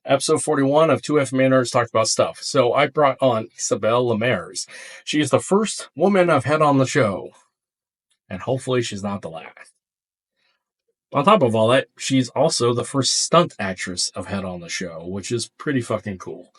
Episode 41 of 2 FMA-Nerds talked about stuff. So I brought on Isabel Lamers. She is the first woman I've had on the show, and hopefully she's not the last. On top of all that, she's also the first stunt actress I've had on the show, which is pretty fucking cool.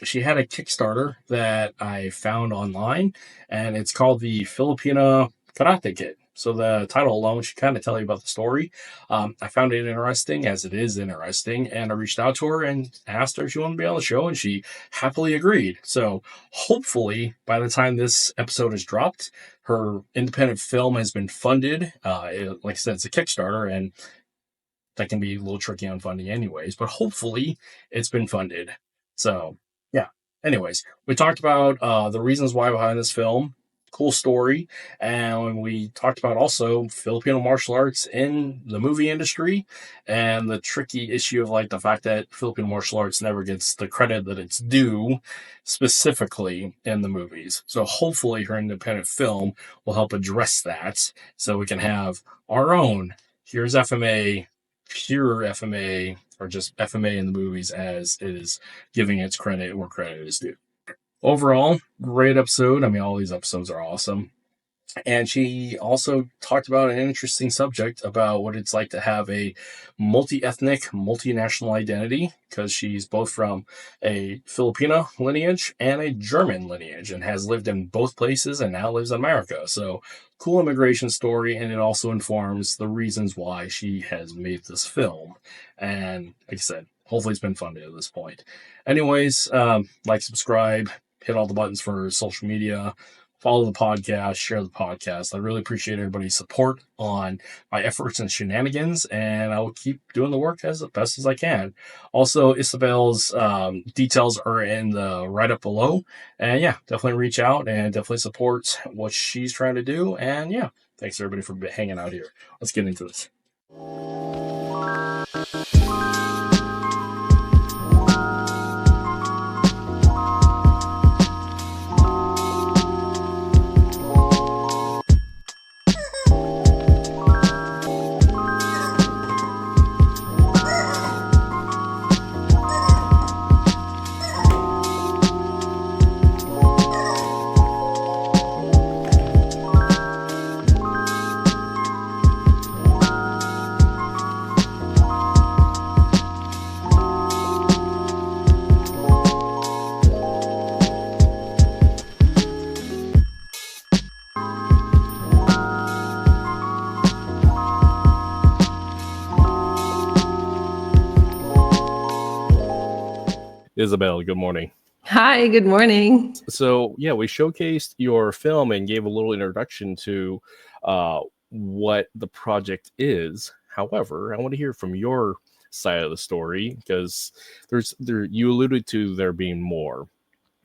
She had a Kickstarter that I found online, and it's called the Filipino Karate Kid. So the title alone should kind of tell you about the story. I found it interesting, as it is interesting, and I reached out to her and asked her if she wanted to be on the show, and she happily agreed. So hopefully, by the time this episode is dropped, her independent film has been funded. Like I said, it's a Kickstarter, and that can be a little tricky on funding anyways, but hopefully it's been funded. So, yeah. Anyways, we talked about the reasons why behind this film, cool story, and we talked about also Filipino martial arts in the movie industry and the tricky issue of like the fact that Filipino martial arts never gets the credit that it's due, specifically in the movies. So hopefully her independent film will help address that so we can have our own here's FMA, pure FMA, or just FMA in the movies as it is giving its credit where credit is due. Overall, great episode. I mean, all these episodes are awesome. And she also talked about an interesting subject about what it's like to have a multi-ethnic, multinational identity, because she's both from a Filipino lineage and a German lineage and has lived in both places and now lives in America. So cool immigration story, and it also informs the reasons why she has made this film. And like I said, hopefully it's been funded at this point. Anyways, like, subscribe, hit all the buttons for social media, follow the podcast, share the podcast. I really appreciate everybody's support on my efforts and shenanigans, and I will keep doing the work as best as I can. Also, Isabel's details are in the write-up below, and yeah, definitely reach out and definitely support what she's trying to do. And yeah, thanks everybody for hanging out here. Let's get into this. Isabel, good morning. Hi, good morning. So, yeah, we showcased your film and gave a little introduction to what the project is. However, I want to hear from your side of the story, because you alluded to there being more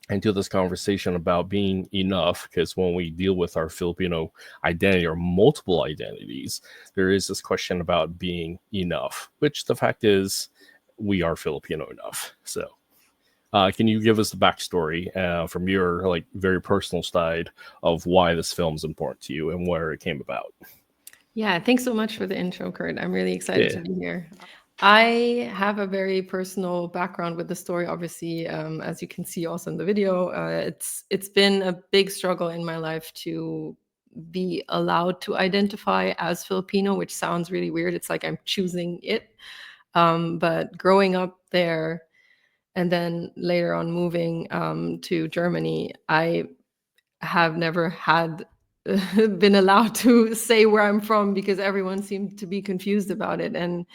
into this conversation about being enough, because when we deal with our Filipino identity or multiple identities, there is this question about being enough, which the fact is we are Filipino enough. So can you give us the backstory from your like very personal side of why this film is important to you and where it came about? Yeah, thanks so much for the intro, Kurt. I'm really excited to be here. I have a very personal background with the story, obviously, as you can see also in the video. It's been a big struggle in my life to be allowed to identify as Filipino, which sounds really weird. It's like I'm choosing it. But growing up there, and then later on moving to Germany, I have never had been allowed to say where I'm from because everyone seemed to be confused about it. And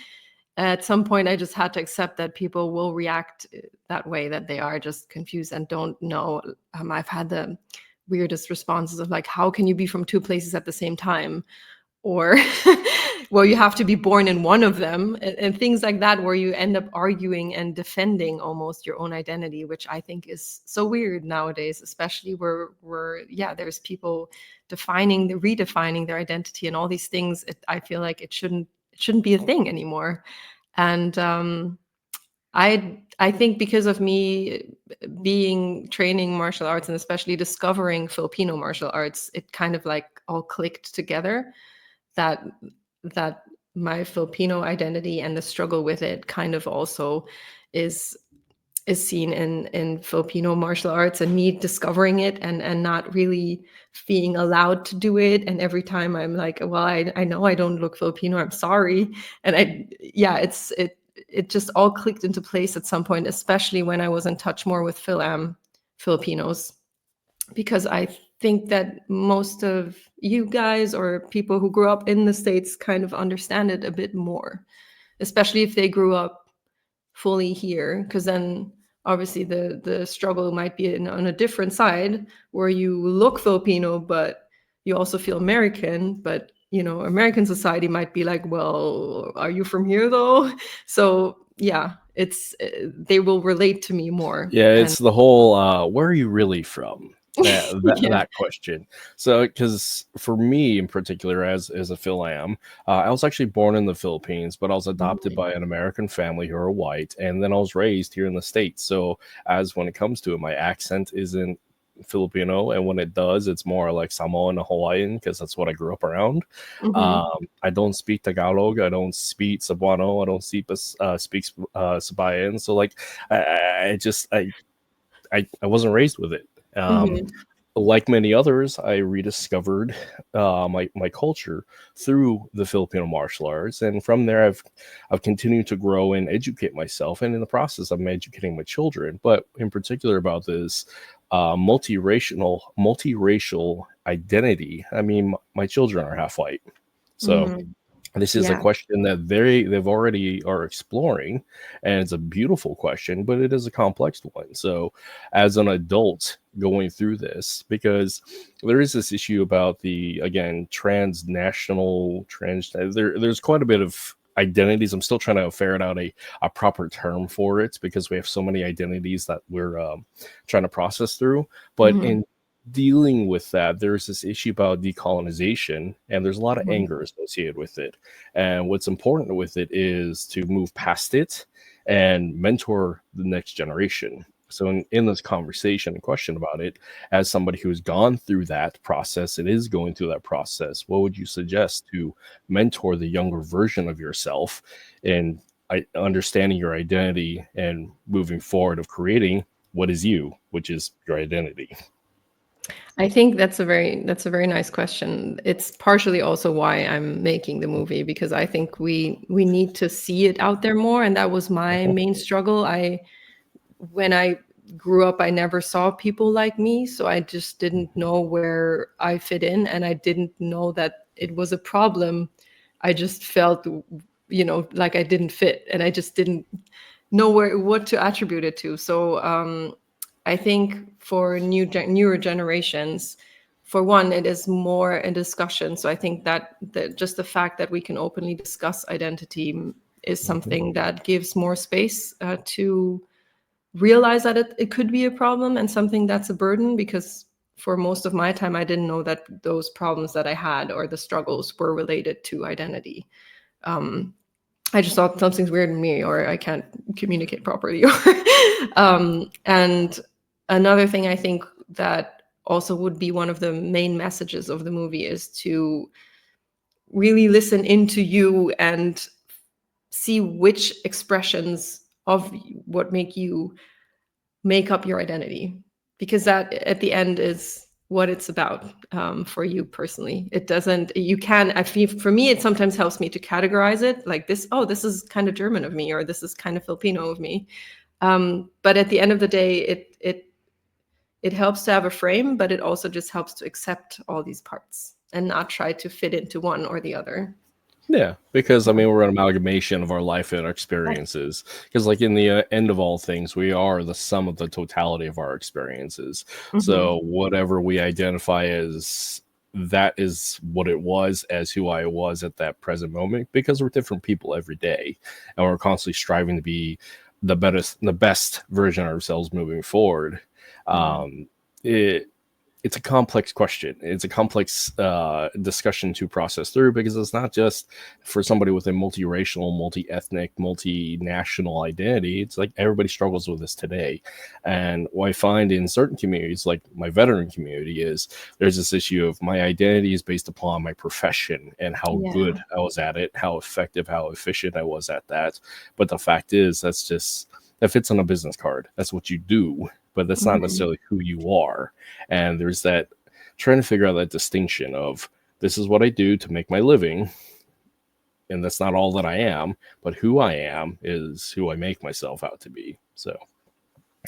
at some point, I just had to accept that people will react that way, that they are just confused and don't know. I've had the weirdest responses of like, how can you be from two places at the same time? Or, well, you have to be born in one of them, and things like that, where you end up arguing and defending almost your own identity, which I think is so weird nowadays, especially where there's people redefining their identity and all these things. I feel like it shouldn't be a thing anymore. And I think because of me training martial arts and especially discovering Filipino martial arts, it kind of like all clicked together. That my Filipino identity and the struggle with it kind of also is seen in Filipino martial arts, and me discovering it and not really being allowed to do it. And every time I'm like, well, I know I don't look Filipino, I'm sorry. And it just all clicked into place at some point, especially when I was in touch more with Filipinos, because I think that most of you guys or people who grew up in the States kind of understand it a bit more, especially if they grew up fully here, because then obviously the struggle might be on a different side, where you look Filipino but you also feel American, but American society might be like, well, are you from here though? So yeah, they will relate to me more. Yeah, it's the whole where are you really from? That question. So, because for me in particular, as a Phil-Am, I was actually born in the Philippines, but I was adopted by an American family who are white, and then I was raised here in the States. So, as when it comes to it, my accent isn't Filipino, and when it does, it's more like Samoan and Hawaiian, because that's what I grew up around. I don't speak Tagalog, I don't speak Cebuano, I don't speak Sabayan. So, like, I wasn't raised with it. Like many others, I rediscovered my culture through the Filipino martial arts, and from there, I've continued to grow and educate myself. And in the process, I'm educating my children. But in particular about this multiracial identity. I mean, my children are half white, so. This is a question that they've already are exploring, and it's a beautiful question, but it is a complex one. So, as an adult going through this, because there is this issue about there's quite a bit of identities. I'm still trying to ferret out a proper term for it, because we have so many identities that we're trying to process through. But in dealing with that, there's this issue about decolonization, and there's a lot of anger associated with it. And what's important with it is to move past it and mentor the next generation. So in this conversation and question about it, as somebody who's gone through that process, it is going through that process, what would you suggest to mentor the younger version of yourself in understanding your identity and moving forward of creating what is you, which is your identity? I think that's a very nice question. It's partially also why I'm making the movie, because I think we need to see it out there more, and that was my main struggle. When I grew up, I never saw people like me, so I just didn't know where I fit in, and I didn't know that it was a problem. I just felt, like I didn't fit, and I just didn't know what to attribute it to. So I think for newer generations, for one, it is more a discussion. So I think that just the fact that we can openly discuss identity is something that gives more space to realize that it could be a problem and something that's a burden, because for most of my time, I didn't know that those problems that I had or the struggles were related to identity. I just thought something's weird in me, or I can't communicate properly. And another thing I think that also would be one of the main messages of the movie is to really listen into you and see which expressions of what make up your identity, because that at the end is what it's about for you personally. It doesn't, you can, I feel, for me, it sometimes helps me to categorize it like this. Oh, this is kind of German of me, or this is kind of Filipino of me. But at the end of the day, it helps to have a frame, but it also just helps to accept all these parts and not try to fit into one or the other. Yeah, because I mean, we're an amalgamation of our life and our experiences. Because, like, in the end of all things, we are the sum of the totality of our experiences. So, whatever we identify as, that is what it was, as who I was at that present moment. Because we're different people every day, and we're constantly striving to be the best version of ourselves moving forward. It's a complex question. It's a complex discussion to process through, because it's not just for somebody with a multiracial, multi-ethnic, multinational identity. It's like everybody struggles with this today. And what I find in certain communities, like my veteran community, is there's this issue of my identity is based upon my profession and how good I was at it, how effective, how efficient I was at that. But the fact is, that's just that fits on a business card. That's what you do, but that's not necessarily who you are. And there's that trying to figure out that distinction of this is what I do to make my living, and that's not all that I am, but who I am is who I make myself out to be. So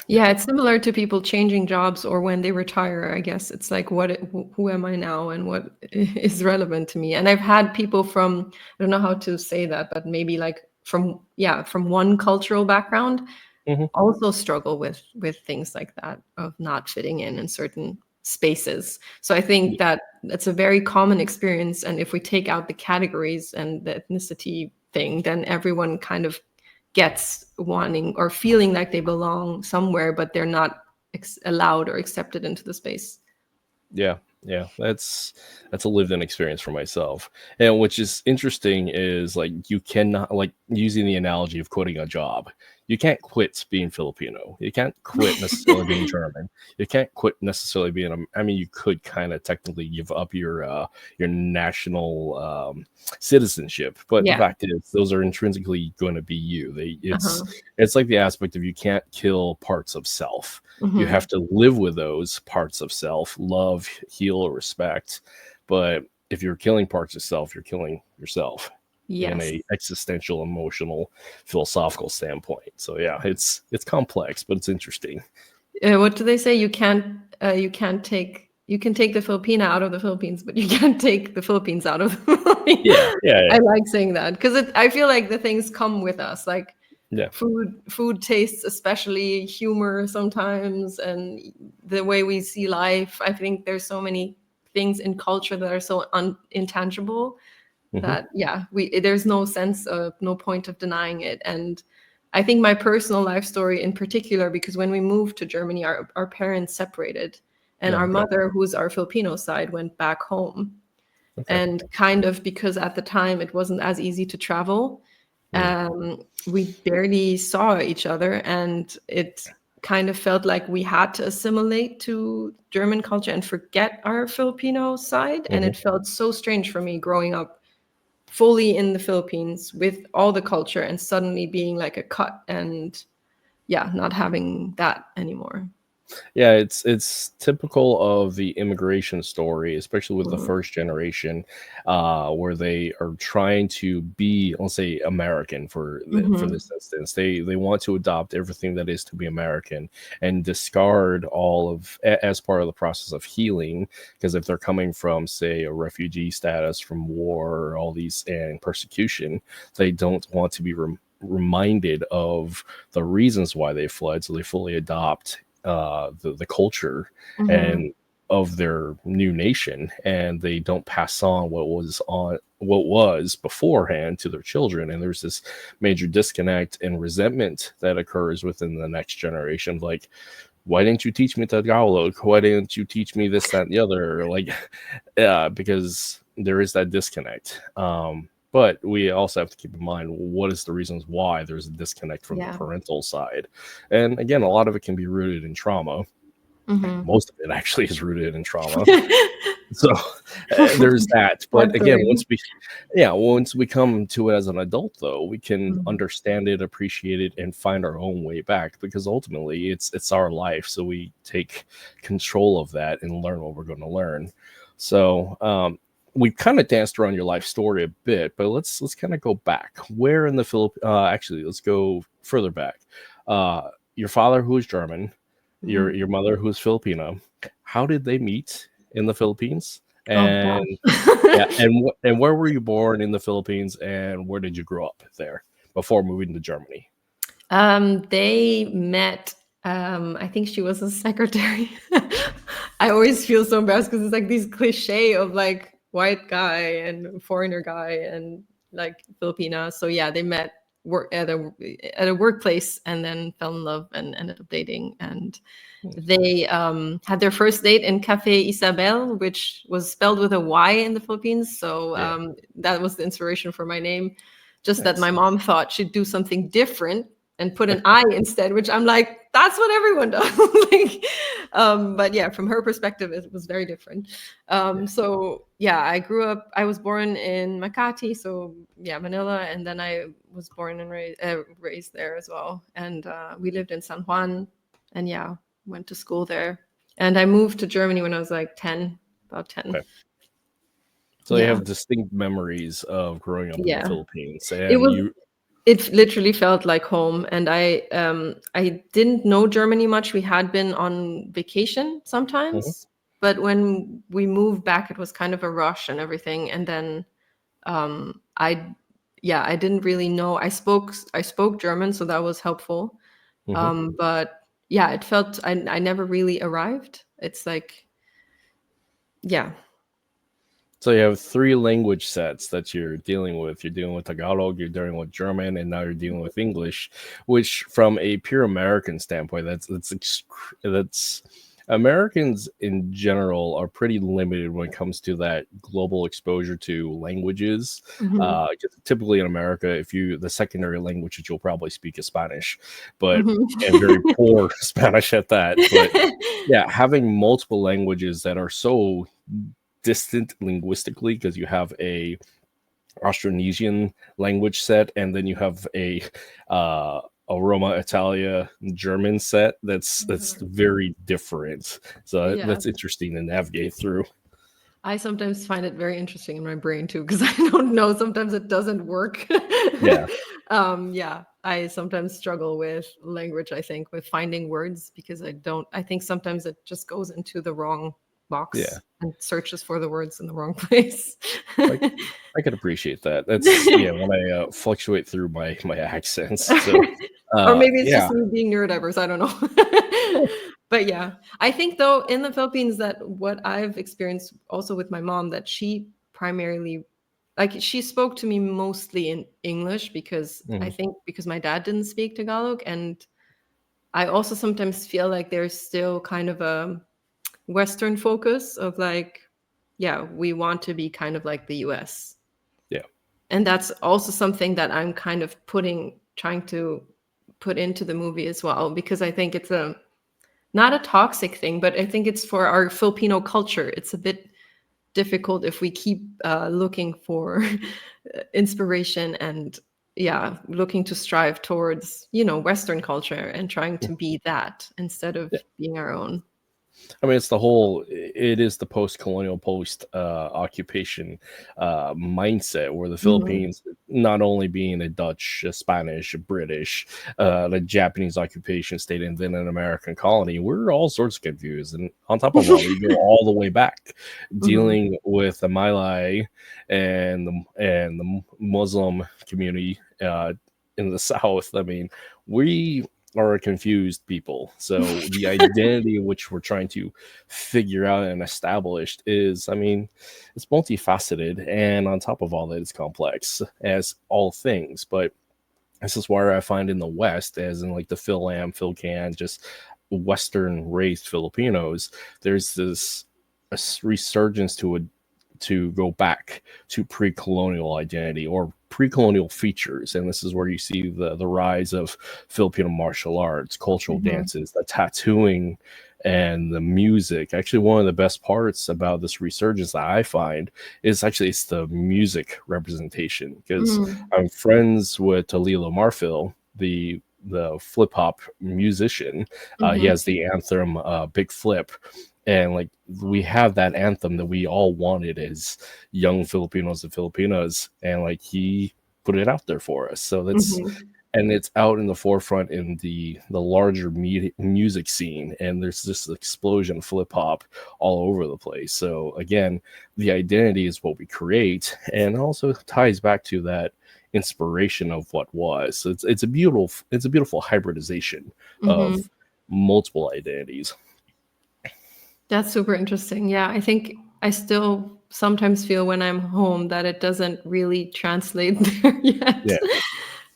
yeah, it's similar to people changing jobs or when they retire. I guess it's like, who am I now and what is relevant to me? And I've had people from, I don't know how to say that, but maybe like from one cultural background also struggle with things like that, of not fitting in certain spaces. So I think that that's a very common experience. And if we take out the categories and the ethnicity thing, then everyone kind of gets wanting or feeling like they belong somewhere, but they're not allowed or accepted into the space. Yeah, that's a lived-in experience for myself. And which is interesting is like you cannot, like using the analogy of quitting a job. You can't quit being Filipino. You can't quit necessarily being German. You can't quit necessarily being. I mean, you could kind of technically give up your national citizenship, but the fact is, those are intrinsically going to be you. It's like the aspect of you can't kill parts of self. You have to live with those parts of self, love, heal, or respect. But if you're killing parts of self, you're killing yourself. In a existential, emotional, philosophical standpoint. So yeah, it's complex, but it's interesting. What do they say? You can take the Filipina out of the Philippines, but you can't take the Philippines out of the Philippines. Yeah. I like saying that because I feel like the things come with us, like food tastes, especially humor sometimes, and the way we see life. I think there's so many things in culture that are so intangible that there's no point of denying it. And I think my personal life story in particular, because when we moved to Germany, our parents separated, and our mother, who's our Filipino side, went back home. And kind of because at the time it wasn't as easy to travel, we barely saw each other, and it kind of felt like we had to assimilate to German culture and forget our Filipino side. And it felt so strange for me growing up fully in the Philippines with all the culture and suddenly being like a cut and not having that anymore. Yeah, it's typical of the immigration story, especially with the first generation, where they are trying to be, let's say, American for this instance. They want to adopt everything that is to be American and discard all of as part of the process of healing. Because if they're coming from, say, a refugee status from war, all these and persecution, they don't want to be reminded of the reasons why they fled, so they fully adopt the culture and of their new nation, and they don't pass on what was beforehand to their children. And there's this major disconnect and resentment that occurs within the next generation, like, why didn't you teach me Tagalog? Why didn't you teach me this, that, and the other? Like, because there is that disconnect. But we also have to keep in mind, what is the reasons why there's a disconnect from the parental side. And again, a lot of it can be rooted in trauma. Most of it actually is rooted in trauma. So there's that. But again, once we come to it as an adult, though, we can understand it, appreciate it, and find our own way back, because ultimately it's our life. So we take control of that and learn what we're going to learn. So we kind of danced around your life story a bit, but let's kind of go back. Where in the Philippines? Actually, let's go further back. Your father, who is German, your mother, who is Filipino. How did they meet in the Philippines? And and where were you born in the Philippines, and where did you grow up there before moving to Germany? They met. I think she was a secretary. I always feel so embarrassed because it's like this cliche of like white guy and foreigner guy and like Filipina. So yeah, they met at a workplace and then fell in love and ended up dating. And they had their first date in Cafe Isabel, which was spelled with a Y in the Philippines. So that was the inspiration for my name. Just that my mom thought she'd do something different and put an I instead, which I'm like, that's what everyone does. Like, but yeah, from her perspective, it was very different. So yeah, I was born in Makati, so yeah, Manila, and then I was born and raised there as well. And we lived in San Juan, and yeah, went to school there. And I moved to Germany when I was like 10, about 10. Okay. So you have distinct memories of growing up in the Philippines, and it literally felt like home. And I didn't know Germany much. We had been on vacation sometimes, but when we moved back, it was kind of a rush and everything. And then I didn't really know. I spoke German, so that was helpful. But yeah, it felt I never really arrived. It's like, yeah. So you have 3 language sets that you're dealing with. You're dealing with Tagalog, you're dealing with German, and now you're dealing with English, which from a pure American standpoint, that's Americans in general are pretty limited when it comes to that global exposure to languages. Typically in America, the secondary language that you'll probably speak is Spanish, but and very poor Spanish at that. But yeah, having multiple languages that are so distant linguistically, because you have a Austronesian language set, and then you have a Roma Italia German set that's very different. So that's interesting to navigate through. I sometimes find it very interesting in my brain too, because I don't know. Sometimes it doesn't work. I sometimes struggle with language, I think, with finding words, because I think sometimes it just goes into the wrong box and searches for the words in the wrong place. I could appreciate that. That's when I fluctuate through my accents. So, or maybe it's just me being neurodiverse. I don't know. But yeah, I think though in the Philippines, that what I've experienced also with my mom, that she primarily, like, she spoke to me mostly in English, because I think because my dad didn't speak Tagalog, and I also sometimes feel like there's still kind of a Western focus of like, we want to be kind of like the US. Yeah. And that's also something that I'm kind of trying to put into the movie as well, because I think it's not a toxic thing, but I think it's for our Filipino culture. It's a bit difficult if we keep looking for inspiration and looking to strive towards, Western culture and trying to be that instead of being our own. I mean, it is the post-colonial, post-occupation mindset, where the Philippines, not only being a Dutch, a Spanish, a British, the Japanese occupation state, and then an American colony, we're all sorts of confused. And on top of all, you go all the way back, dealing with the Malay and the Muslim community in the South. I mean, we are a confused people. So the identity which we're trying to figure out and establish is, I mean, it's multifaceted, and on top of all that, it's complex as all things. But this is where I find in the West, as in like the PhilCan, just Western raised Filipinos, there's this a resurgence to go back to pre-colonial identity or pre-colonial features. And this is where you see the rise of Filipino martial arts, cultural dances, the tattooing, and the music. Actually, one of the best parts about this resurgence that I find is actually it's the music representation, because I'm friends with Talilo Marfil, the flip hop musician. He has the anthem Big Flip, and like we have that anthem that we all wanted as young Filipinos and Filipinas, and like he put it out there for us. So that's and it's out in the forefront in the larger music scene, and there's this explosion of flip hop all over the place. So again, the identity is what we create, and also ties back to that inspiration of what was. So it's a beautiful hybridization of multiple identities. That's super interesting. Yeah, I think I still sometimes feel when I'm home that it doesn't really translate there yet. Yeah.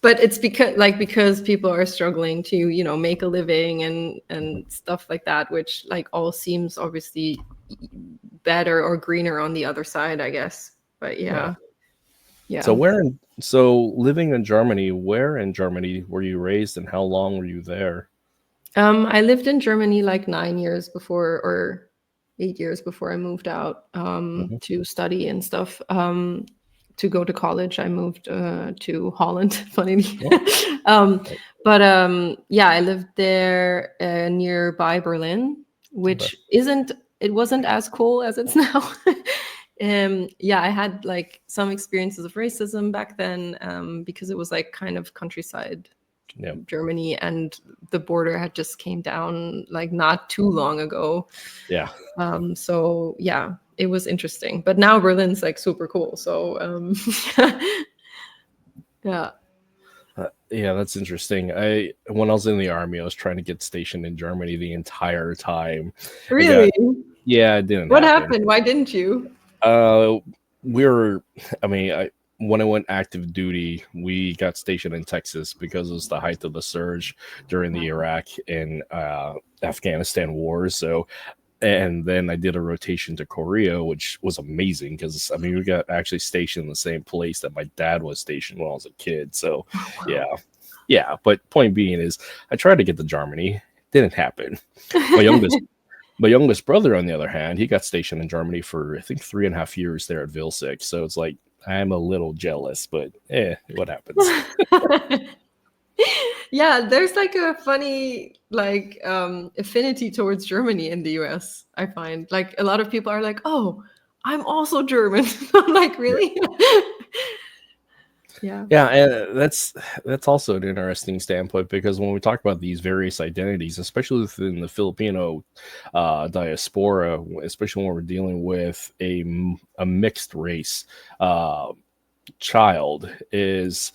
But it's because people are struggling to, make a living and stuff like that, which like all seems obviously better or greener on the other side, I guess. But yeah. So living in Germany, where in Germany were you raised, and how long were you there? I lived in Germany like 9 years before, or 8 years before I moved out to study and stuff. To go to college, I moved to Holland, funnily. um, yeah, I lived there nearby Berlin, which it wasn't as cool as it's now. Yeah, I had like some experiences of racism back then because it was like kind of countryside Germany, and the border had just came down like not too long ago. Yeah. So yeah, it was interesting. But now Berlin's like super cool. So yeah. Yeah, that's interesting. When I was in the army, I was trying to get stationed in Germany the entire time. Really? It didn't What happen. happened? Why didn't you? When I went active duty, we got stationed in Texas because it was the height of the surge during the Iraq and Afghanistan wars. So, and then I did a rotation to Korea, which was amazing because we got actually stationed in the same place that my dad was stationed when I was a kid. So, yeah. But point being is, I tried to get to Germany, didn't happen. My youngest brother, on the other hand, he got stationed in Germany for I think 3.5 years there at Vilsik. So it's like I'm a little jealous, but what happens? Yeah, there's like a funny like affinity towards Germany in the US. I find like a lot of people are like, "Oh, I'm also German." I'm like, really? Yeah. And that's also an interesting standpoint because when we talk about these various identities, especially within the Filipino diaspora, especially when we're dealing with a mixed race child, is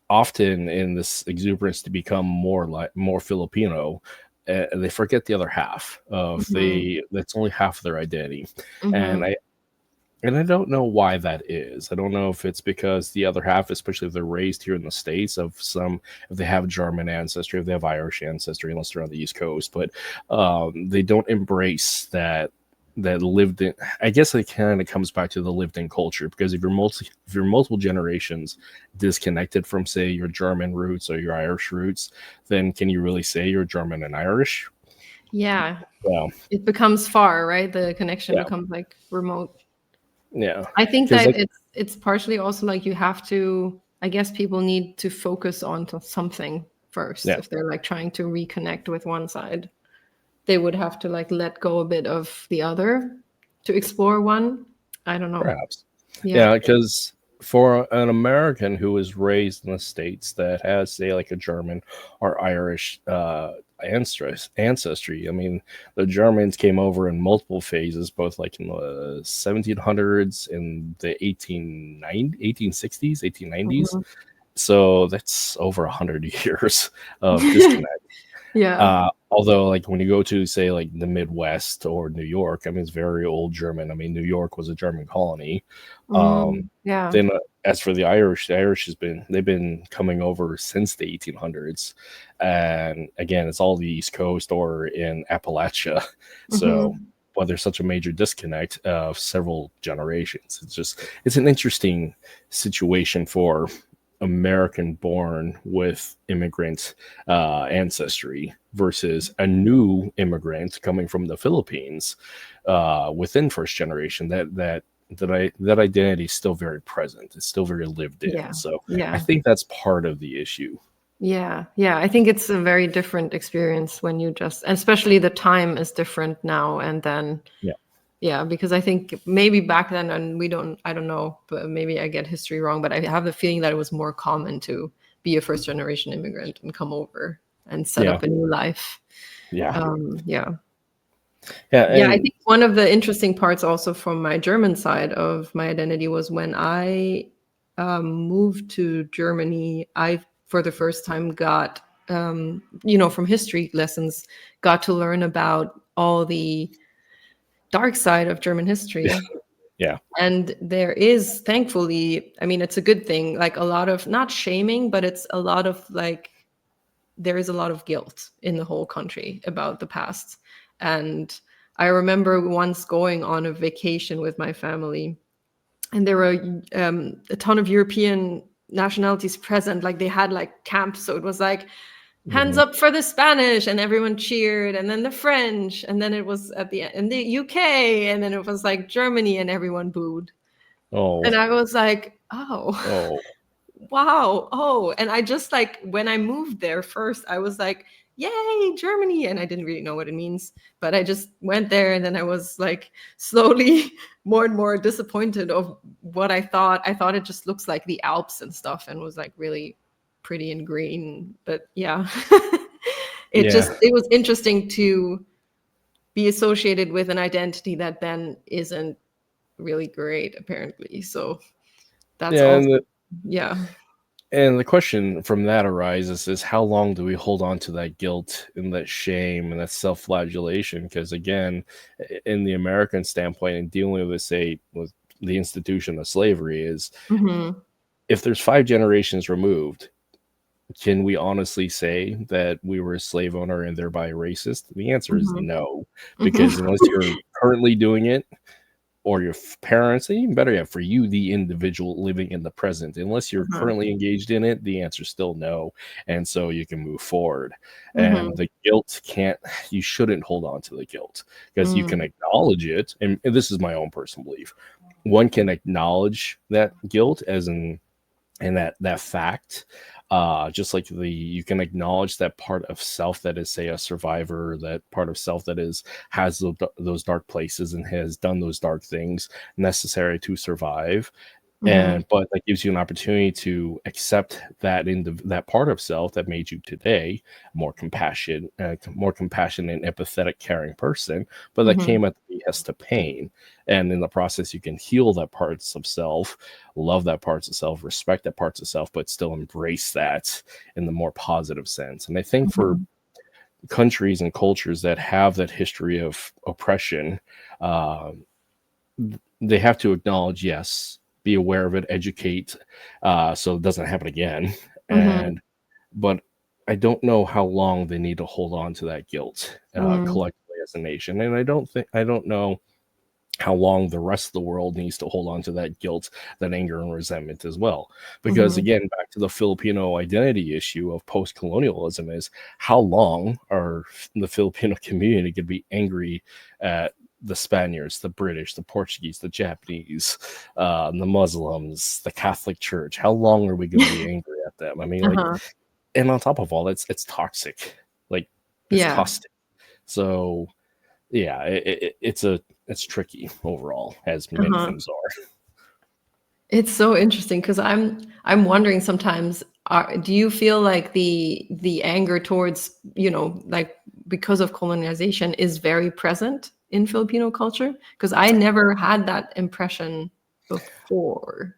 often in this exuberance to become more Filipino. They forget the other half of that's only half of their identity, and I don't know why that is. I don't know if it's because the other half, especially if they're raised here in the States, if they have German ancestry, if they have Irish ancestry, unless they're on the East Coast, but they don't embrace that lived in. I guess it kind of comes back to the lived in culture, because if you're multiple generations disconnected from, say, your German roots or your Irish roots, then can you really say you're German and Irish? Yeah. It becomes far, right? The connection becomes like remote. Yeah. I think that it's partially also like you have to, I guess people need to focus on to something first. If they're like trying to reconnect with one side, they would have to like let go a bit of the other to explore one. I don't know. Perhaps. Yeah, because for an American who was raised in the States that has, say, like a German or Irish ancestry, the Germans came over in multiple phases, both like in the 1700s and the 1860s, 1890s. So that's over 100 years of disconnect. Although, like, when you go to, say, like the Midwest or New York, it's very old German. New York was a German colony. Then as for the Irish they've been coming over since the 1800s, and again, it's all the East Coast or in Appalachia. So why there's such a major disconnect of several generations, it's an interesting situation for American born with immigrant ancestry versus a new immigrant coming from the Philippines within first generation. That identity is still very present. It's still very lived in. So I think that's part of the issue. Yeah. I think it's a very different experience when you especially the time is different now and then. Yeah, because I think maybe back then, and I don't know, but maybe I get history wrong, but I have the feeling that it was more common to be a first generation immigrant and come over and set up a new life. I think one of the interesting parts also from my German side of my identity was when I moved to Germany, I, for the first time, got, from history lessons, got to learn about all the dark side of German history. And there is, thankfully, it's a good thing, like a lot of, not shaming, but it's a lot of like, there is a lot of guilt in the whole country about the past. And I remember once going on a vacation with my family, and there were a ton of European nationalities present. Like they had like camps. So it was like hands up for the Spanish, and everyone cheered, and then the French, and then it was at the end in the UK, and then it was like Germany, and everyone booed. Oh. And I was like, oh. Wow. Oh, and I just like when I moved there first, I was like, yay, Germany. And I didn't really know what it means, but I just went there, and then I was like slowly more and more disappointed of what I thought. I thought it just looks like the Alps and stuff, and was like really pretty and green. But yeah, it was interesting to be associated with an identity that then isn't really great, apparently. So that's also, yeah. And the question from that arises is how long do we hold on to that guilt and that shame and that self-flagellation? Because again, in the American standpoint and dealing with, say, with the institution of slavery is if there's 5 generations removed, can we honestly say that we were a slave owner and thereby racist? The answer is no, because unless you're currently doing it, or your parents, and even better yet, for you, the individual living in the present, unless you're currently engaged in it, the answer is still no. And so you can move forward. And the guilt you shouldn't hold on to the guilt, because you can acknowledge it. And this is my own personal belief. One can acknowledge that guilt and that fact, just like you can acknowledge that part of self that is, say, a survivor, that part of self that has those dark places and has done those dark things necessary to survive. But that gives you an opportunity to accept that part of self that made you today more compassionate and empathetic, caring person, but that came at the behest of pain. And in the process, you can heal that parts of self, love that parts of self, respect that parts of self, but still embrace that in the more positive sense. And I think for countries and cultures that have that history of oppression, they have to acknowledge, yes, be aware of it, educate, so it doesn't happen again. But I don't know how long they need to hold on to that guilt collectively as a nation, and I don't know how long the rest of the world needs to hold on to that guilt, that anger and resentment as well. Because again, back to the Filipino identity issue of post-colonialism is how long are the Filipino community going to be angry at the Spaniards, the British, the Portuguese, the Japanese, the Muslims, the Catholic Church? How long are we going to be angry at them? I mean, like, and on top of all, it's toxic. Like, it's caustic. So, yeah, it's tricky overall, as many things are. It's so interesting because I'm wondering sometimes, do you feel like the anger towards, like because of colonization is very present in Filipino culture? Because I never had that impression before.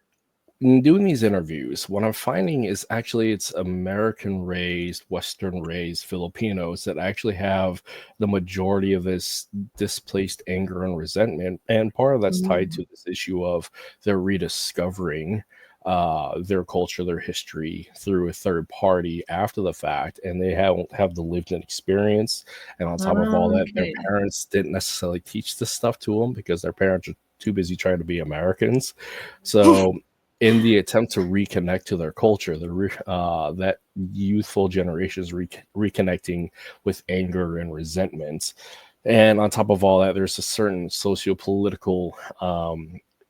In doing these interviews, what I'm finding is actually it's American-raised, Western-raised Filipinos that actually have the majority of this displaced anger and resentment. And part of that's tied to this issue of their rediscovering their culture, their history through a third party after the fact, and they have the lived-in experience. And on top of all that, their parents didn't necessarily teach this stuff to them because their parents are too busy trying to be Americans. So in the attempt to reconnect to their culture, that youthful generation is reconnecting with anger and resentment. And on top of all that, there's a certain socio-political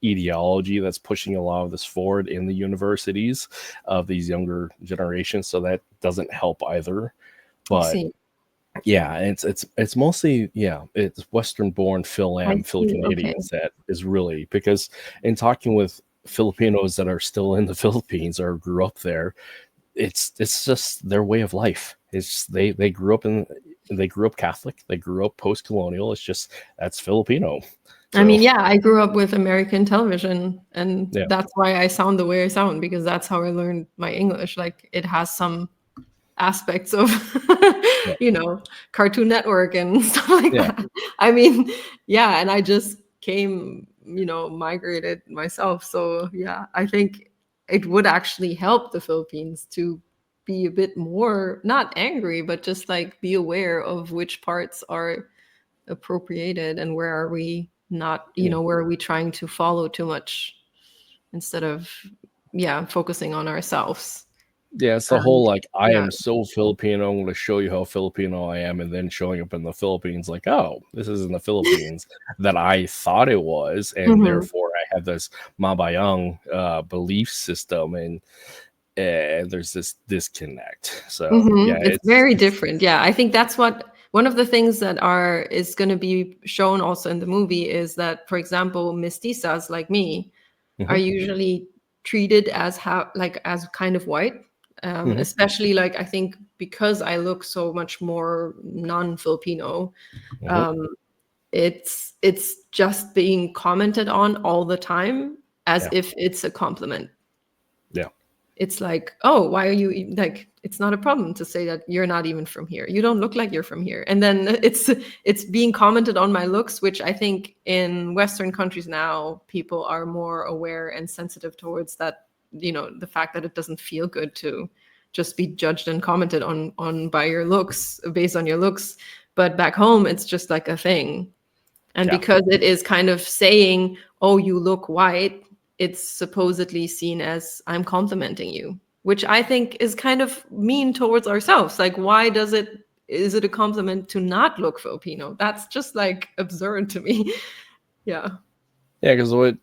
ideology that's pushing a lot of this forward in the universities of these younger generations. So that doesn't help either. But yeah, it's mostly, it's Western-born Filo-Canadians that is really, because in talking with Filipinos that are still in the Philippines or grew up there, it's just their way of life. It's they grew up Catholic, they grew up post-colonial. It's just that's Filipino. So, I mean, I grew up with American television, and that's why I sound the way I sound, because that's how I learned my English. Like, it has some aspects of Cartoon Network and stuff like that. I mean, and I just came, migrated myself. So I think it would actually help the Philippines to be a bit more not angry, but just like be aware of which parts are appropriated and where are we not, where are we trying to follow too much instead of focusing on ourselves. Yeah, it's the whole like I yeah. am so Filipino. I'm going to show you how Filipino I am, and then showing up in the Philippines like, oh, this isn't the Philippines that I thought it was, and therefore I have this mabayang belief system, and there's this disconnect. So yeah, It's very different. Yeah, I think that's what one of the things that is going to be shown also in the movie is that, for example, mestizas like me are usually treated as as kind of white, especially like I think because I look so much more non-Filipino. It's just being commented on all the time as if it's a compliment. Yeah. It's like, oh, why are you like, it's not a problem to say that you're not even from here. You don't look like you're from here. And then it's being commented on my looks, which I think in Western countries now, people are more aware and sensitive towards that, the fact that it doesn't feel good to just be judged and commented on by your looks, based on your looks. But back home, it's just like a thing. And because it is kind of saying, oh, you look white, it's supposedly seen as I'm complimenting you, which I think is kind of mean towards ourselves. Like, why is it a compliment to not look Filipino? That's just like absurd to me. Yeah. Yeah, because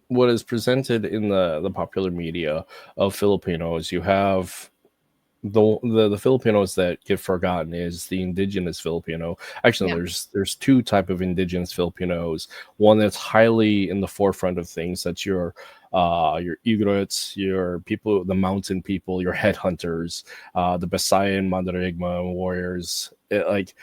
what is presented in the popular media of Filipinos, you have the Filipinos that get forgotten is the indigenous Filipino. Actually, there's two type of indigenous Filipinos. One that's highly in the forefront of things. That's your Igorots, your people, the mountain people, your headhunters, the Basayan Mandarigma warriors, like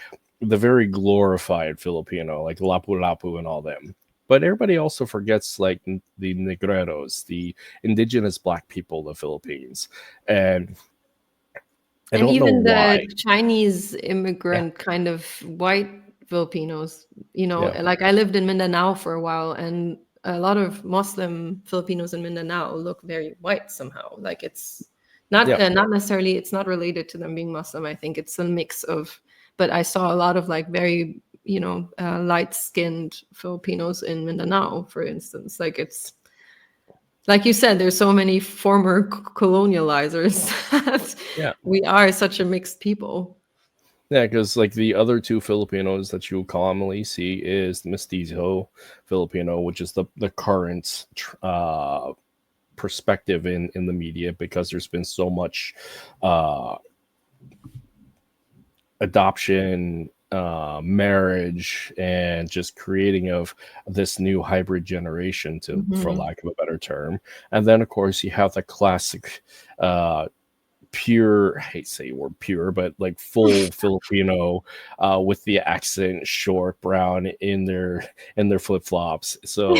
the very glorified Filipino, like Lapu-Lapu and all them. But everybody also forgets like the Negreros, the indigenous black people of the Philippines, and even the Chinese immigrant kind of white Filipinos, like I lived in Mindanao for a while, and a lot of Muslim Filipinos in Mindanao look very white somehow. Like it's not necessarily, it's not related to them being Muslim. I think it's a mix of, but I saw a lot of like very, light-skinned Filipinos in Mindanao, for instance. Like it's, like you said, there's so many former colonializers that we are such a mixed people. Yeah, because like the other two Filipinos that you commonly see is the Mestizo Filipino, which is the current perspective in the media, because there's been so much adoption, marriage, and just creating of this new hybrid generation, for lack of a better term. And then of course you have the classic pure, I hate to say the word pure, but like full Filipino with the accent, short, brown, in their flip-flops, so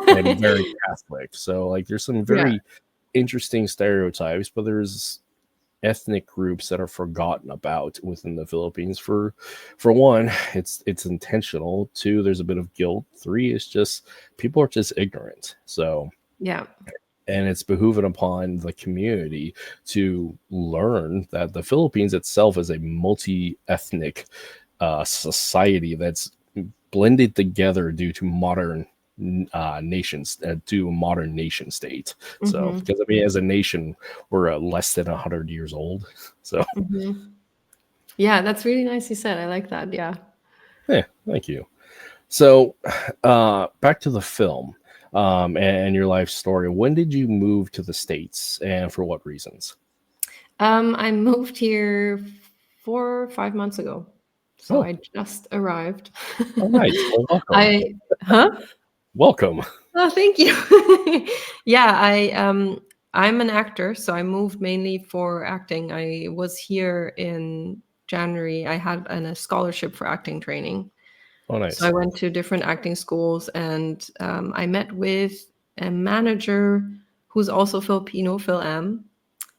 and very Catholic. So like there's some very interesting stereotypes, but there's ethnic groups that are forgotten about within the Philippines. For one, it's intentional. Two, there's a bit of guilt. Three, is just people are just ignorant. So and it's behooving upon the community to learn that the Philippines itself is a multi-ethnic society that's blended together due to modern nations, to a modern nation state. So because I mean, as a nation, we're less than 100 years old. So yeah, that's really nicely said. I like that. Yeah, thank you. So back to the film. And your life story. When did you move to the States, and for what reasons? I moved here 4 or 5 months ago, so I just arrived. Oh, nice. Well, welcome. Welcome. Oh, thank you. Yeah, I'm an actor, so I moved mainly for acting. I was here in January. I had a scholarship for acting training. Oh, nice. So I went to different acting schools, and I met with a manager who's also Filipino, Phil-Am.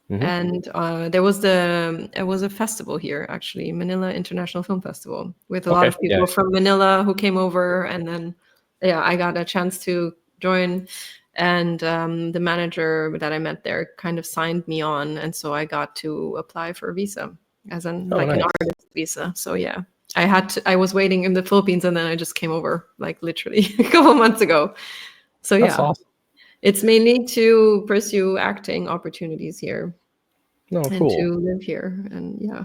And it was a festival here, actually, Manila International Film Festival, with a lot of people from Manila who came over. And then, I got a chance to join. And the manager that I met there kind of signed me on. And so I got to apply for a visa as an artist visa. So I was waiting in the Philippines, and then I just came over like literally a couple months ago. So that's awesome. It's mainly to pursue acting opportunities here. No, and cool. to live here. And yeah.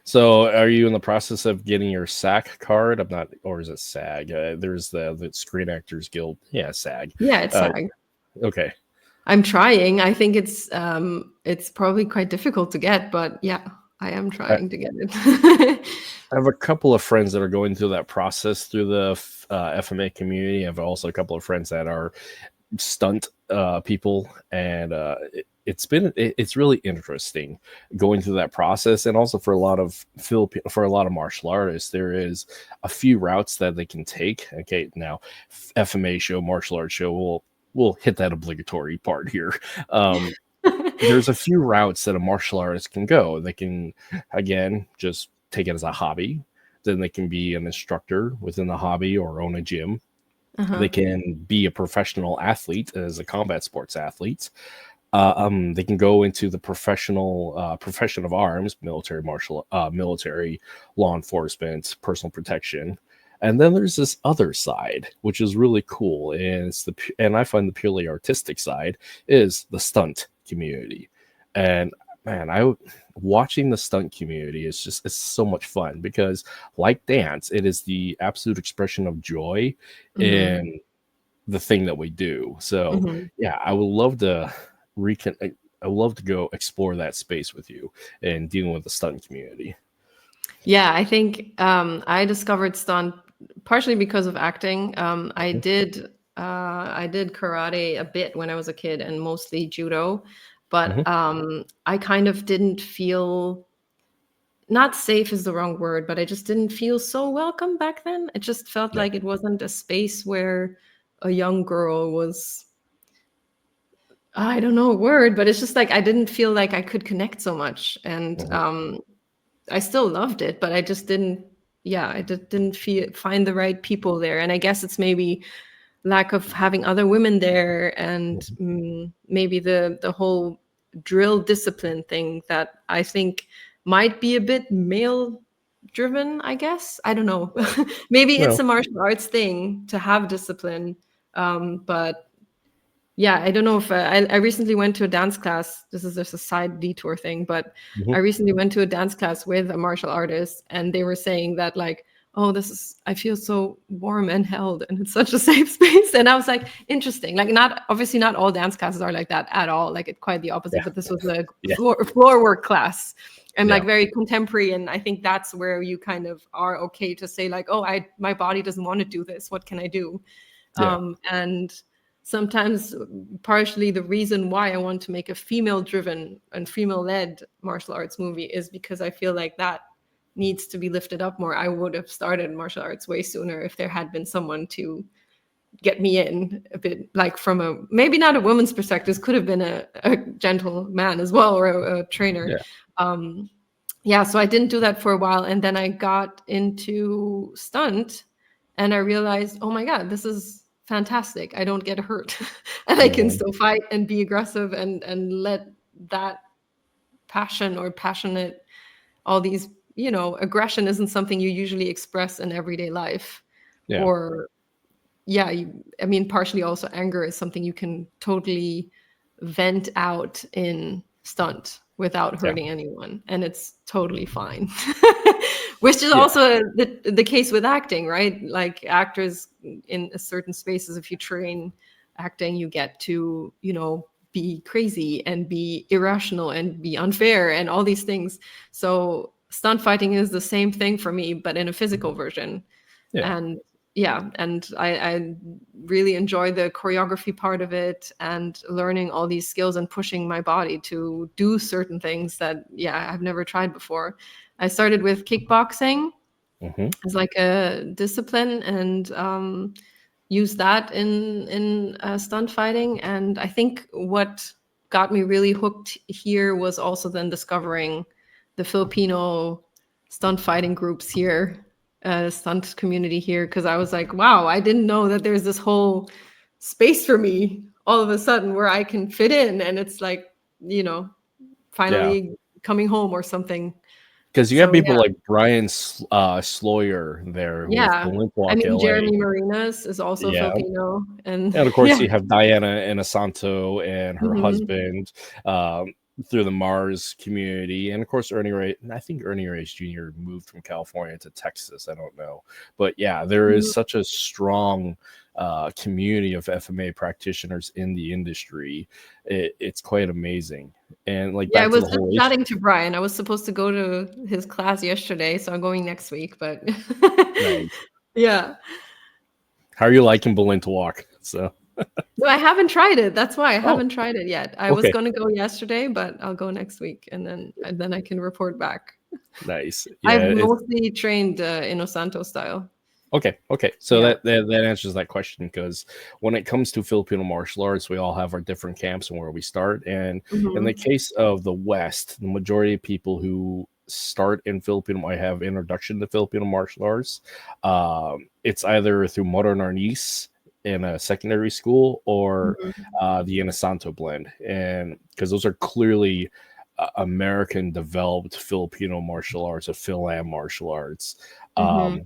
So, are you in the process of getting your SAG card? I'm not, or is it SAG? There's the Screen Actors Guild. Yeah, SAG. Yeah, it's SAG. Okay. I'm trying. I think it's probably quite difficult to get, but yeah, I am trying to get it. I have a couple of friends that are going through that process through the FMA community. I have also a couple of friends that are stunt people, and it's really interesting going through that process. And also for a lot of martial artists, there is a few routes that they can take. Okay, now FMA show, martial arts show, we'll hit that obligatory part here. There's a few routes that a martial artist can go. They can, again, just take it as a hobby. Then they can be an instructor within the hobby or own a gym. They can be a professional athlete as a combat sports athlete. They can go into the professional profession of arms, military, law enforcement, personal protection. And then there's this other side, which is really cool. And I find the purely artistic side is the stunt community. And man, watching the stunt community it's so much fun, because like dance, it is the absolute expression of joy in the thing that we do. So yeah, I would love to go explore that space with you and dealing with the stunt community. Yeah, I think I discovered stunt partially because of acting. I did karate a bit when I was a kid, and mostly judo, but I kind of didn't feel, not safe is the wrong word, but I just didn't feel so welcome back then. It just felt like it wasn't a space where a young girl was, I don't know a word, but it's just like I didn't feel like I could connect so much. And I still loved it, but I just didn't, I didn't find the right people there. And I guess it's maybe lack of having other women there, and maybe the whole drill discipline thing that I think might be a bit male driven, I guess. I don't know. Maybe it's a martial arts thing to have discipline. But yeah, I don't know if I recently went to a dance class. This is just a side detour thing, but I recently went to a dance class with a martial artist, and they were saying that like, oh, I feel so warm and held, and it's such a safe space. And I was like, interesting. Like, obviously not all dance classes are like that at all. Like, it's quite the opposite. But this was a floor work class, and like very contemporary. And I think that's where you kind of are okay to say like, oh, my body doesn't want to do this. What can I do? And sometimes partially the reason why I want to make a female-driven and female-led martial arts movie is because I feel like that needs to be lifted up more. I would have started martial arts way sooner if there had been someone to get me in a bit, like from maybe not a woman's perspective, could have been a gentle man as well, or a trainer. So I didn't do that for a while. And then I got into stunt, and I realized, oh my God, this is fantastic. I don't get hurt and I can still fight and be aggressive and let that passion or passionate, all these, aggression isn't something you usually express in everyday life. Or partially also anger is something you can totally vent out in stunt without hurting anyone, and it's totally fine. Which is also the case with acting, right? Like actors in certain spaces, if you train acting, you get to, be crazy and be irrational and be unfair and all these things. So stunt fighting is the same thing for me, but in a physical version. And I really enjoy the choreography part of it and learning all these skills and pushing my body to do certain things that, I've never tried before. I started with kickboxing as like a discipline, and used that in stunt fighting. And I think what got me really hooked here was also then discovering the Filipino stunt fighting groups here, stunt community here, because I was like, wow, I didn't know that there's this whole space for me all of a sudden where I can fit in, and it's like, finally coming home or something. Because you have people like Brian Sloyer there. With Jeremy Marinas is also Filipino, and of course you have Diana Inosanto and her husband. through the Mars community, and of course Ernie Ray. I think Ernie Reyes Jr. moved from California to Texas. I don't know, but yeah, there is such a strong community of FMA practitioners in the industry. It's quite amazing. And like Yeah, I back to was the just whole chatting to Brian. I was supposed to go to his class yesterday, so I'm going next week. But Nice. yeah, How are you liking Berlin to walk? So no, I haven't tried it. That's why I oh, haven't tried it yet. I was okay, going to go yesterday, but I'll go next week, and then I can report back. nice. I've Yeah, mostly trained Inosanto style. okay. So Yeah. that answers that question, because when it comes to Filipino martial arts, we all have our different camps and where we start. And in the Mhm. case of the West, the majority of people who start in Filipino, I have introduction to Filipino martial arts. It's either through modern arnis in a secondary school or Mhm. the Inosanto blend, and because those are clearly American developed Filipino martial arts, or Fil-Am martial arts. Mhm.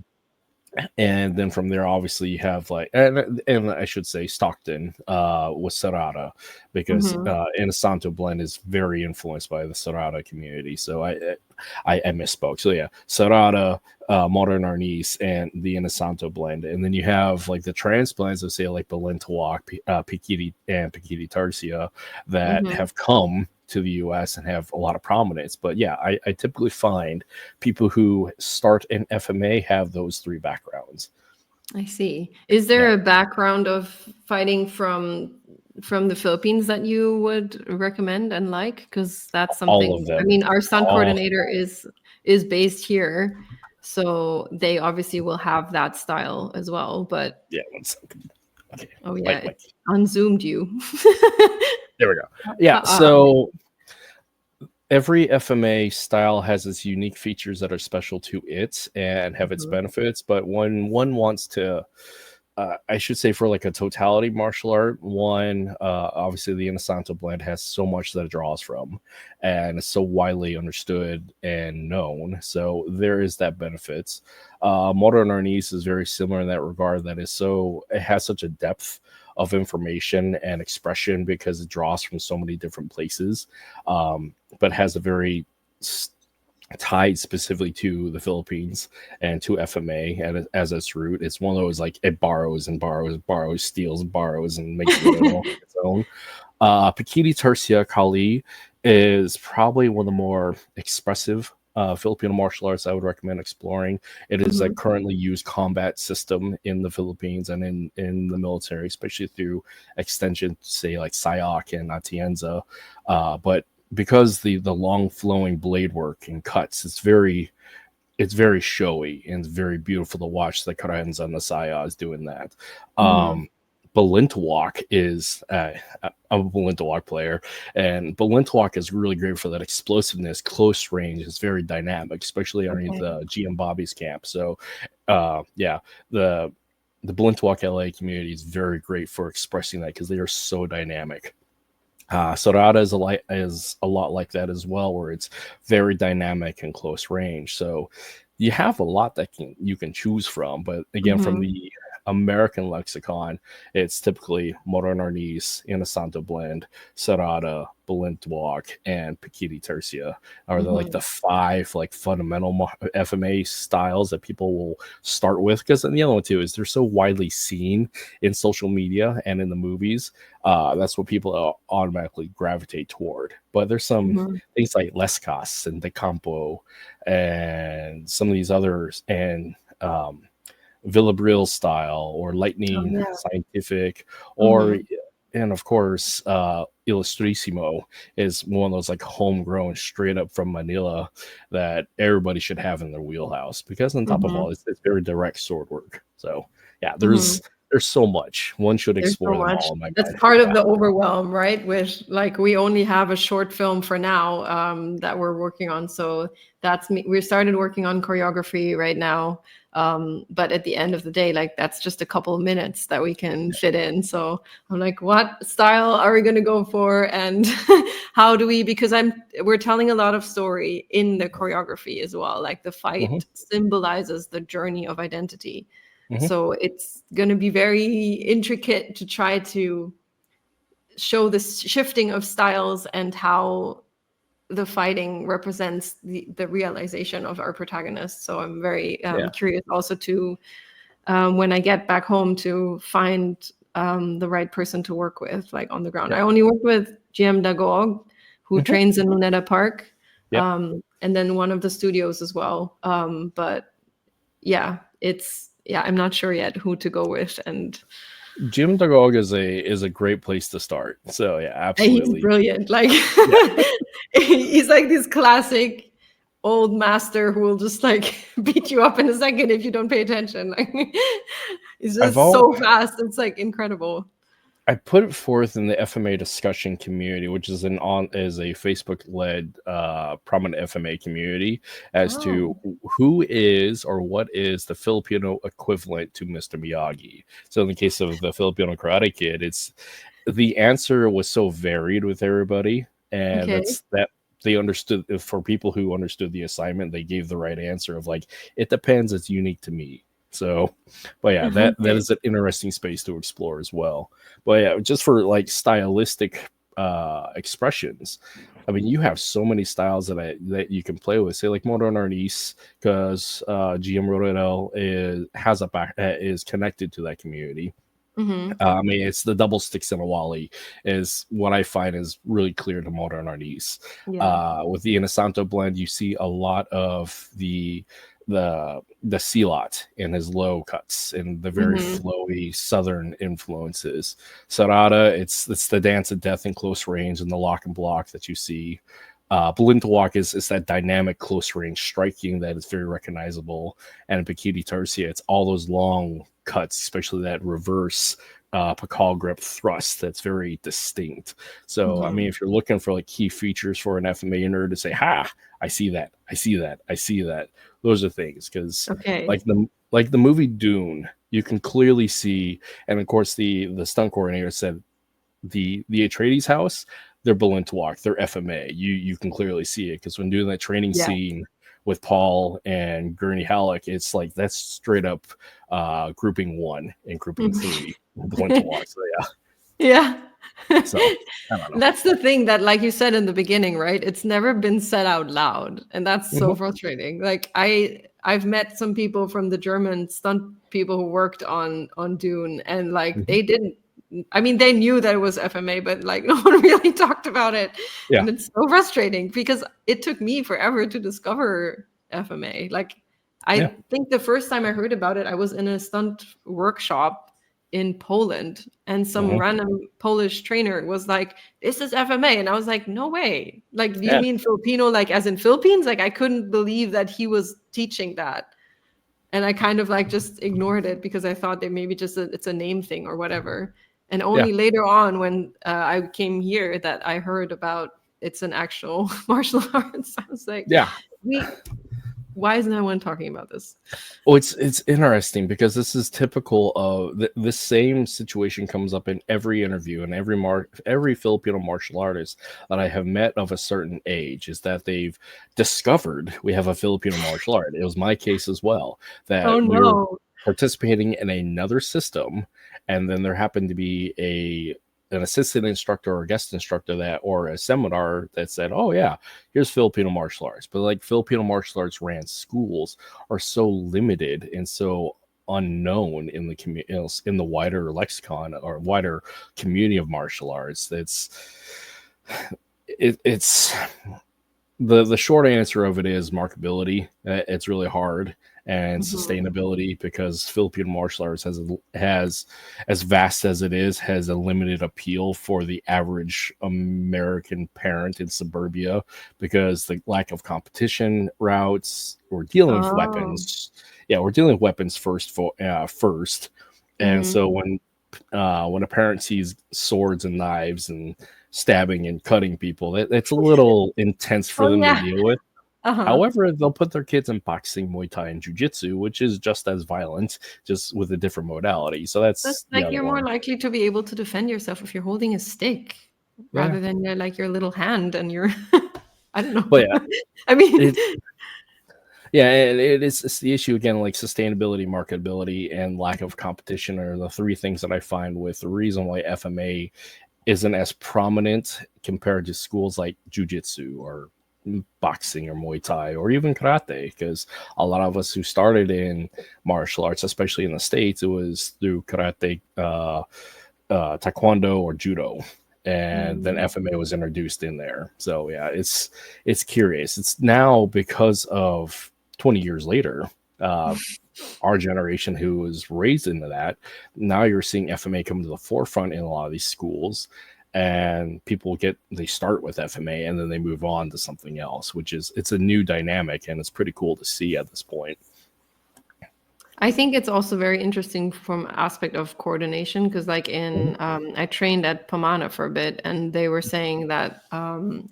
And then from there, obviously, you have like, and I should say Stockton with Serrata, because Mhm. Inosanto blend is very influenced by the Serrata community. So I misspoke. So yeah, Serrata, modern arnis, and the Inosanto blend. And then you have like the transplants of, say, like Balintawak, Pikiti, and Pikiti Tarsia that Mhm. have come to the US and have a lot of prominence. But yeah, I typically find people who start in FMA have those three backgrounds. I see. Is Yeah, there a background of fighting from the Philippines that you would recommend and like? Because that's all of something. I them. mean, our stunt All coordinator is based here, so they obviously will have that style as well. But yeah, 1 second. Okay, oh yeah, wait. it unzoomed you. There we go. Yeah, Okay. so every FMA style has its unique features that are special to it and have its Mhm. benefits. But when one wants to, I should say, for like a totality martial art, obviously the Inosanto blend has so much that it draws from, and it's so widely understood and known. So there is that benefits. Modern Arnis is very similar in that regard. It has such a depth of information and expression because it draws from so many different places, but has a very tied specifically to the Philippines and to FMA and as its root. It's one of those like it borrows and borrows, borrows, steals, borrows, and makes it its own. Pikiti Tercia Kali is probably one of the more expressive Filipino martial arts I would recommend exploring. It is a Mhm. currently used combat system in the Philippines and in the military, especially through extension, say like SIOC and Atienza. But because the long flowing blade work and cuts, it's very showy and very beautiful to watch. The Karenza and the Sayas doing that. Mhm. Balintawak is I'm a Balintawak player, and Balintawak is really great for that explosiveness, close range. It's very dynamic, especially underneath Okay. the GM Bobby's camp. So, yeah, the Balintawak LA community is very great for expressing that because they are so dynamic. Sorata is a lot like that as well, where it's very dynamic and close range. So you have a lot that you can choose from. But again, from Mhm. the American lexicon, it's typically Modern Arnis, Inosanto blend, Serrata, Balintawak, and Pikiti Tercia are the Mhm. five like fundamental FMA styles that people will start with. Because the other one too is they're so widely seen in social media and in the movies. That's what people automatically gravitate toward. But there's some Mhm. things like Lescas and De Campo and some of these others, and Villabril style or Oh Lightning yeah. Scientific, or Mhm. and of course Illustrissimo is one of those like homegrown straight up from Manila that everybody should have in their wheelhouse, because on top of all Mhm. it's very direct sword work. So yeah, Mhm. there's so much one should There's so explore them much. all in my That's mind. part of Yeah. the overwhelm, right? With like we only have a short film for now that we're working on. So that's me. We started working on choreography right now. But at the end of the day, like that's just a couple of minutes that we can fit in. So I'm like, what style are we gonna go for? And how do we, because we're telling a lot of story in the choreography as well. Like the Hmm. fight symbolizes the journey of identity. Hmm. So it's going to be very intricate to try to show this shifting of styles and how the fighting represents the realization of our protagonist. So I'm very curious also to when I get back home to find the right person to work with, like on the ground. I only work with GM Dagog, who trains in Luneta Park, and then one of the studios as well. But yeah, I'm not sure yet who to go with. And Jim Dagog is a great place to start. So yeah, absolutely. He's brilliant. Like he's like this classic old master who will just like beat you up in a second if you don't pay attention. Like he's just so fast. It's like incredible. I put it forth in the FMA discussion community, which is a Facebook-led prominent FMA community, as to who is or what is the Filipino equivalent to Mr. Miyagi. So in the case of the Filipino Karate Kid, the answer was so varied with everybody, and that they understood. For people who understood the assignment, they gave the right answer of like, it depends. It's unique to me. So, but yeah, that is an interesting space to explore as well. But yeah, just for like stylistic expressions, I mean, you have so many styles that you can play with. Say like Modern Arnis, because GM Rodel is connected to that community. I mean, it's the double sticks in a wally is what I find is really clear to Modern Arnis. With the Inasanto blend, you see a lot of the silat in his low cuts and the very flowy southern influences. Sarada, it's the dance of death in close range and the lock and block that you see. Balintawak is that dynamic close range striking that is very recognizable. And in Bikini Tercia, it's all those long cuts, especially that reverse Pakal grip thrust that's very distinct. So I mean, if you're looking for like key features for an FMA nerd to say, I see that, those are things. Because like the movie Dune, you can clearly see, and of course the stunt coordinator said the Atreides house, they're Balintawak, they're FMA. You can clearly see it, because when doing that training scene with Paul and Gurney Halleck, it's like that's straight up grouping 1 and grouping 3 Balintawak. So yeah. So I don't know. That's the thing that, like you said in the beginning, right? It's never been said out loud, and that's so frustrating. Like I've met some people from the German stunt people who worked on Dune, and like they didn't. I mean, they knew that it was FMA, but like no one really talked about it, and it's so frustrating because it took me forever to discover FMA. Like I think the first time I heard about it, I was in a stunt workshop in Poland, and some random Polish trainer was like, "This is FMA," and I was like, "No way! Like, do you mean Filipino, like as in Philippines?" Like, I couldn't believe that he was teaching that, and I kind of like just ignored it because I thought that maybe just it's a name thing or whatever. And only later on, when I came here, that I heard about it's an actual martial arts. I was like, why is no one talking about this? Well, it's interesting because this is typical of the same situation comes up in every interview and every Filipino martial artist that I have met of a certain age, is that they've discovered we have a Filipino martial art. It was my case as well, that we were participating in another system, and then there happened to be an assistant instructor or guest instructor or a seminar that said, "Oh yeah, here's Filipino martial arts." But like Filipino martial arts ran schools are so limited and so unknown in the in the wider lexicon or wider community of martial arts. It's the short answer of it is marketability. It's really hard. And sustainability, because Filipino martial arts has as vast as it is, has a limited appeal for the average American parent in suburbia, because the lack of competition routes. We're dealing with weapons. Yeah, we're dealing with weapons first. And so when a parent sees swords and knives and stabbing and cutting people, it's a little intense for them to deal with. However, they'll put their kids in boxing, Muay Thai, and Jiu-Jitsu, which is just as violent, just with a different modality. So that's like you're more likely to be able to defend yourself if you're holding a stick rather than like your little hand and your I don't know. But I mean, and it's the issue again, like sustainability, marketability, and lack of competition are the three things that I find with the reason why FMA isn't as prominent compared to schools like jujitsu or boxing or Muay Thai or even karate, because a lot of us who started in martial arts, especially in the States, it was through karate, taekwondo or judo, and then FMA was introduced in there. So yeah, it's curious. It's now because of 20 years later, our generation who was raised into that, now you're seeing FMA come to the forefront in a lot of these schools, and people they start with FMA and then they move on to something else, which is, it's a new dynamic and it's pretty cool to see at this point. I think it's also very interesting from aspect of coordination, because like in I trained at Pomana for a bit, and they were saying that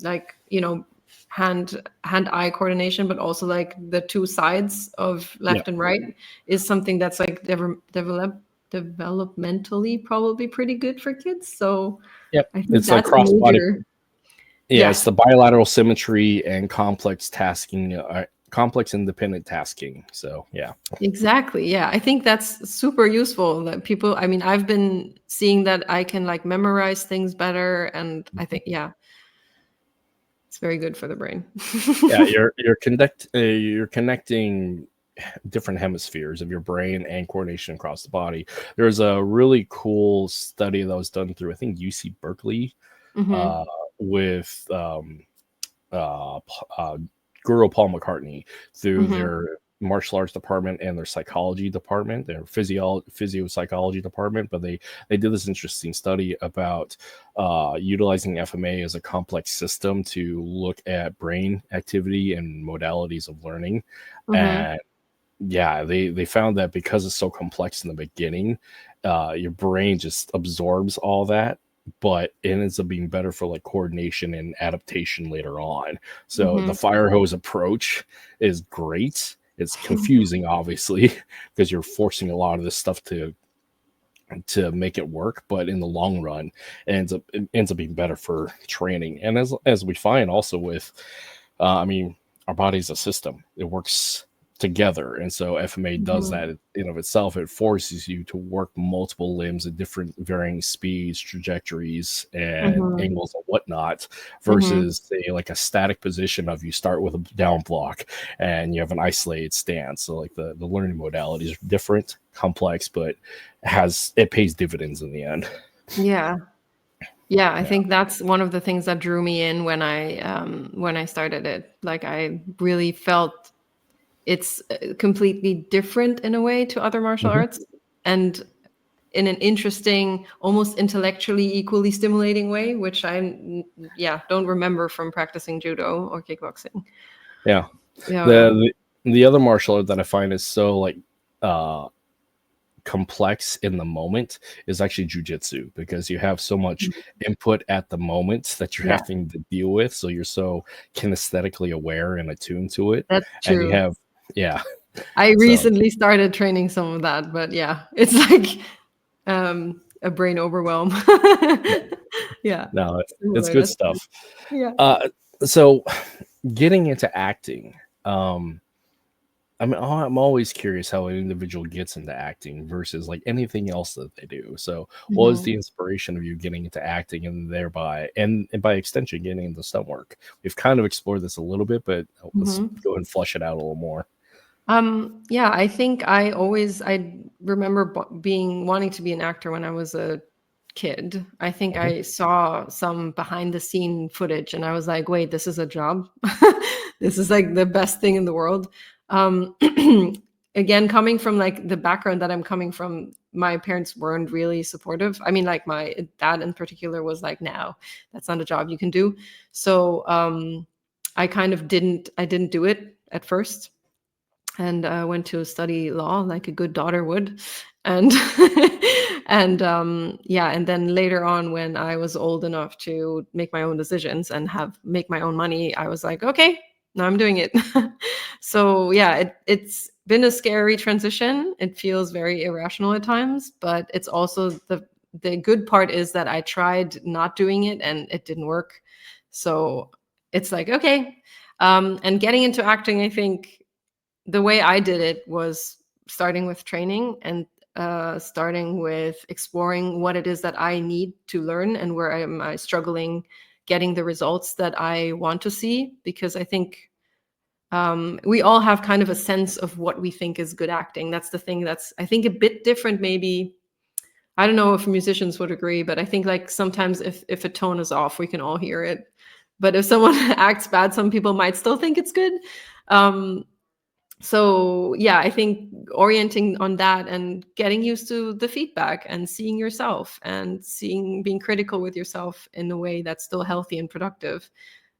like, you know, hand-eye coordination, but also like the two sides of left and right is something that's like developmentally probably pretty good for kids. So I think it's that's like cross body. Yeah, it's the bilateral symmetry and complex tasking, complex independent tasking. So yeah, exactly. Yeah, I think that's super useful that people, I mean, I've been seeing that I can like memorize things better, and I think it's very good for the brain. yeah, you're connecting different hemispheres of your brain and coordination across the body. There's a really cool study that was done through, I think, UC Berkeley, with Guru Paul McCartney, through their martial arts department and their psychology department, their physio psychology department. But they did this interesting study about utilizing FMA as a complex system to look at brain activity and modalities of learning. And yeah, they found that because it's so complex in the beginning, your brain just absorbs all that, but it ends up being better for like coordination and adaptation later on. So the fire hose approach is great. It's confusing, obviously, because you're forcing a lot of this stuff to make it work, but in the long run, it ends up being better for training. And as we find also with, I mean, our body's a system. It works together, and so FMA does that in of itself. It forces you to work multiple limbs at different varying speeds, trajectories, and angles and whatnot, versus say like a static position of you start with a down block and you have an isolated stance. So like the learning modalities are different, complex, but it pays dividends in the end. I think that's one of the things that drew me in when I started it. Like I really felt it's completely different in a way to other martial arts, and in an interesting, almost intellectually equally stimulating way, which I don't remember from practicing judo or kickboxing. The other martial art that I find is so like complex in the moment is actually jujitsu, because you have so much input at the moment that you're having to deal with, so you're so kinesthetically aware and attuned to it. That's true. And you have I recently started training some of that, but it's like a brain overwhelm. No, it's good stuff. So getting into acting, I mean, I'm always curious how an individual gets into acting versus like anything else that they do. So what was the inspiration of you getting into acting, and thereby, and by extension, getting into stunt work? We've kind of explored this a little bit, but let's go and flush it out a little more. I think I remember wanting to be an actor when I was a kid. I think I saw some behind the scene footage and I was like, wait, this is a job. This is like the best thing in the world. Again, coming from like the background that I'm coming from, my parents weren't really supportive. I mean, like my dad in particular was like, no, that's not a job you can do. So I kind of didn't do it at first. And went to study law like a good daughter would. And and then later on, when I was old enough to make my own decisions and make my own money, I was like, okay, now I'm doing it. So it's been a scary transition. It feels very irrational at times, but it's also the good part is that I tried not doing it and it didn't work. So it's like, okay. And getting into acting, I think the way I did it was starting with training, and starting with exploring what it is that I need to learn and where am I struggling getting the results that I want to see, because I think we all have kind of a sense of what we think is good acting. That's the thing that's, I think, a bit different maybe. I don't know if musicians would agree, but I think like sometimes if a tone is off, we can all hear it. But if someone acts bad, some people might still think it's good. So yeah, I think orienting on that and getting used to the feedback and seeing yourself and being critical with yourself in a way that's still healthy and productive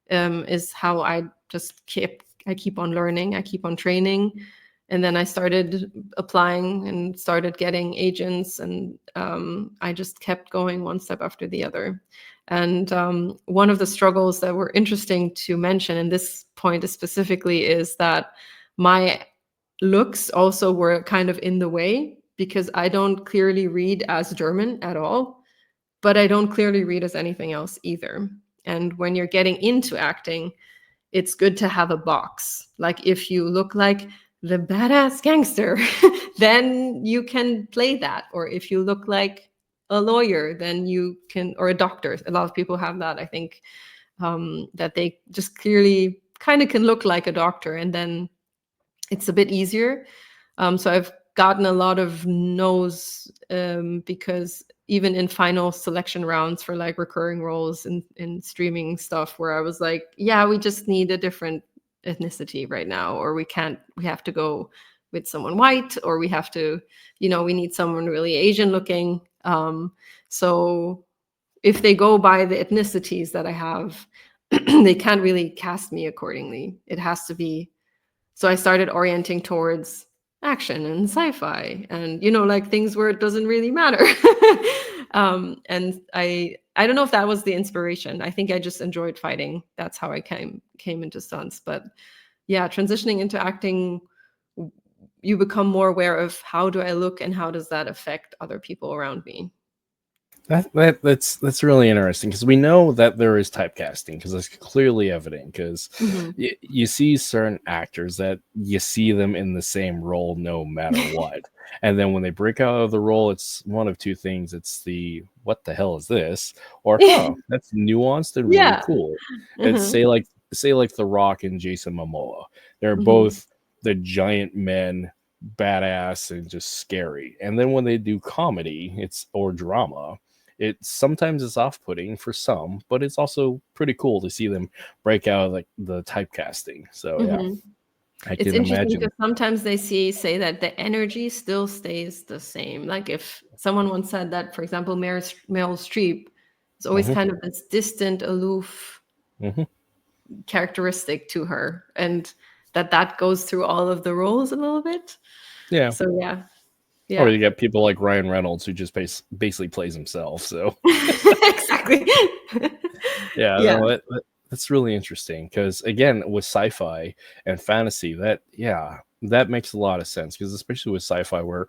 is how I just keep on learning. I keep on training. And then I started applying and started getting agents, and I just kept going one step after the other. And one of the struggles that were interesting to mention in this point specifically is that my looks also were kind of in the way, because I don't clearly read as German at all, but I don't clearly read as anything else either. And when you're getting into acting, it's good to have a box. Like if you look like the badass gangster, then you can play that. Or if you look like a lawyer, then you can, or a doctor. A lot of people have that, I think, that they just clearly kind of can look like a doctor, and then it's a bit easier. So I've gotten a lot of no's because even in final selection rounds for like recurring roles in streaming stuff, where I was like, yeah, we just need a different ethnicity right now, or we have to go with someone white, or we have to, we need someone really Asian looking. So if they go by the ethnicities that I have, they can't really cast me accordingly. It has to be. So I started orienting towards action and sci-fi and, like things where it doesn't really matter. And I don't know if that was the inspiration. I think I just enjoyed fighting. That's how I came into stunts. But yeah, transitioning into acting, you become more aware of how do I look and how does that affect other people around me. That's really interesting, because we know that there is typecasting, because it's clearly evident, because you see certain actors that you see them in the same role no matter what, and then when they break out of the role, it's one of two things: it's the what the hell is this, or that's nuanced and really cool. It's say like The Rock and Jason Momoa. They're both the giant men, badass and just scary, and then when they do comedy or drama, it sometimes is off-putting for some, but it's also pretty cool to see them break out of like the typecasting. So yeah, it's interesting because sometimes they say that the energy still stays the same. Like if someone once said that, for example, Meryl Streep is always kind of this distant, aloof characteristic to her, and that goes through all of the roles a little bit. Yeah. So yeah. Or you get people like Ryan Reynolds, who just basically plays himself. So exactly. No, that's really interesting, because again, with sci-fi and fantasy, that makes a lot of sense, because especially with sci-fi, where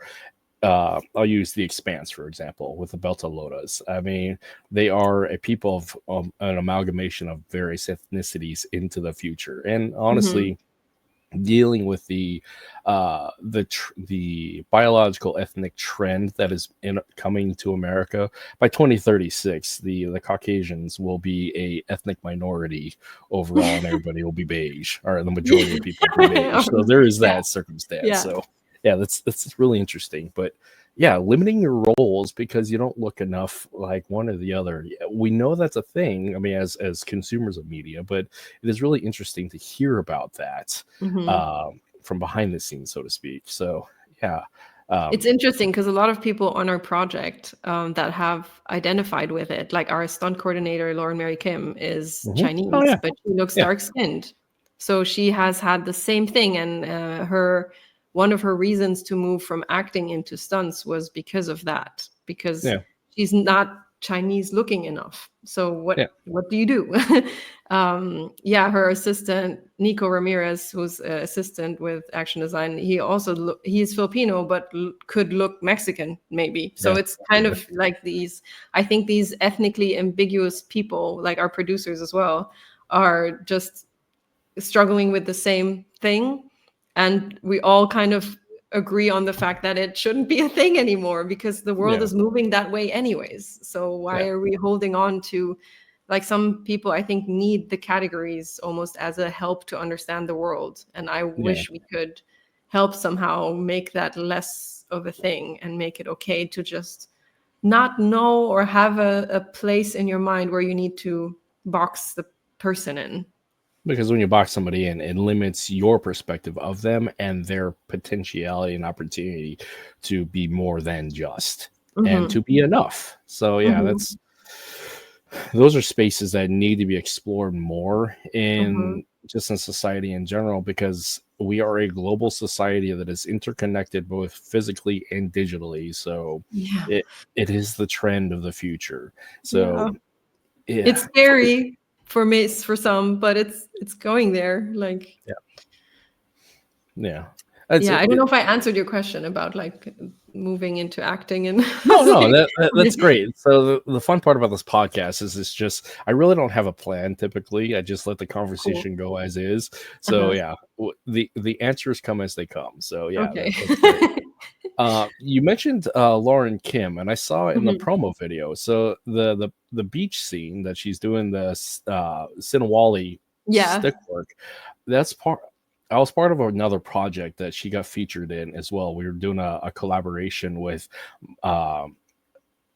I'll use The Expanse, for example, with the Belta Lotas. I mean, they are a people of an amalgamation of various ethnicities into the future, and honestly, dealing with the biological ethnic trend that is coming to America by 2036, the Caucasians will be a ethnic minority overall, and everybody will be beige, or the majority of people will be beige. So there is that circumstance. So yeah, that's really interesting. But yeah, limiting your roles because you don't look enough like one or the other. We know that's a thing. I mean, as consumers of media, but it is really interesting to hear about that from behind the scenes, so to speak. So yeah. It's interesting because a lot of people on our project that have identified with it, like our stunt coordinator, Lauren Mary Kim, is Chinese, but she looks dark-skinned. So she has had the same thing, and one of her reasons to move from acting into stunts was because of that, because she's not Chinese looking enough. So what do you do? Her assistant, Nico Ramirez, who's an assistant with action design, he's Filipino, but could look Mexican maybe. So it's kind of like I think these ethnically ambiguous people, like our producers as well, are just struggling with the same thing. And we all kind of agree on the fact that it shouldn't be a thing anymore, because the world is moving that way anyways. So why are we holding on to, like, some people I think need the categories almost as a help to understand the world. And I wish we could help somehow make that less of a thing and make it okay to just not know or have a place in your mind where you need to box the person in. Because when you box somebody in, it limits your perspective of them and their potentiality and opportunity to be more than just and to be enough. So those are spaces that need to be explored more in just in society in general, because we are a global society that is interconnected both physically and digitally. So it is the trend of the future. So it's scary for me, for some, but it's going there. Like I don't know if I answered your question about like moving into acting and no, that's great. So the fun part about this podcast is it's just, I really don't have a plan typically. I just let the conversation go as is. So the answers come as they come. So that's great. You mentioned Lauren Kim, and I saw in the promo video. So the beach scene that she's doing the Sinawali stick work, I was part of another project that she got featured in as well. We were doing a collaboration with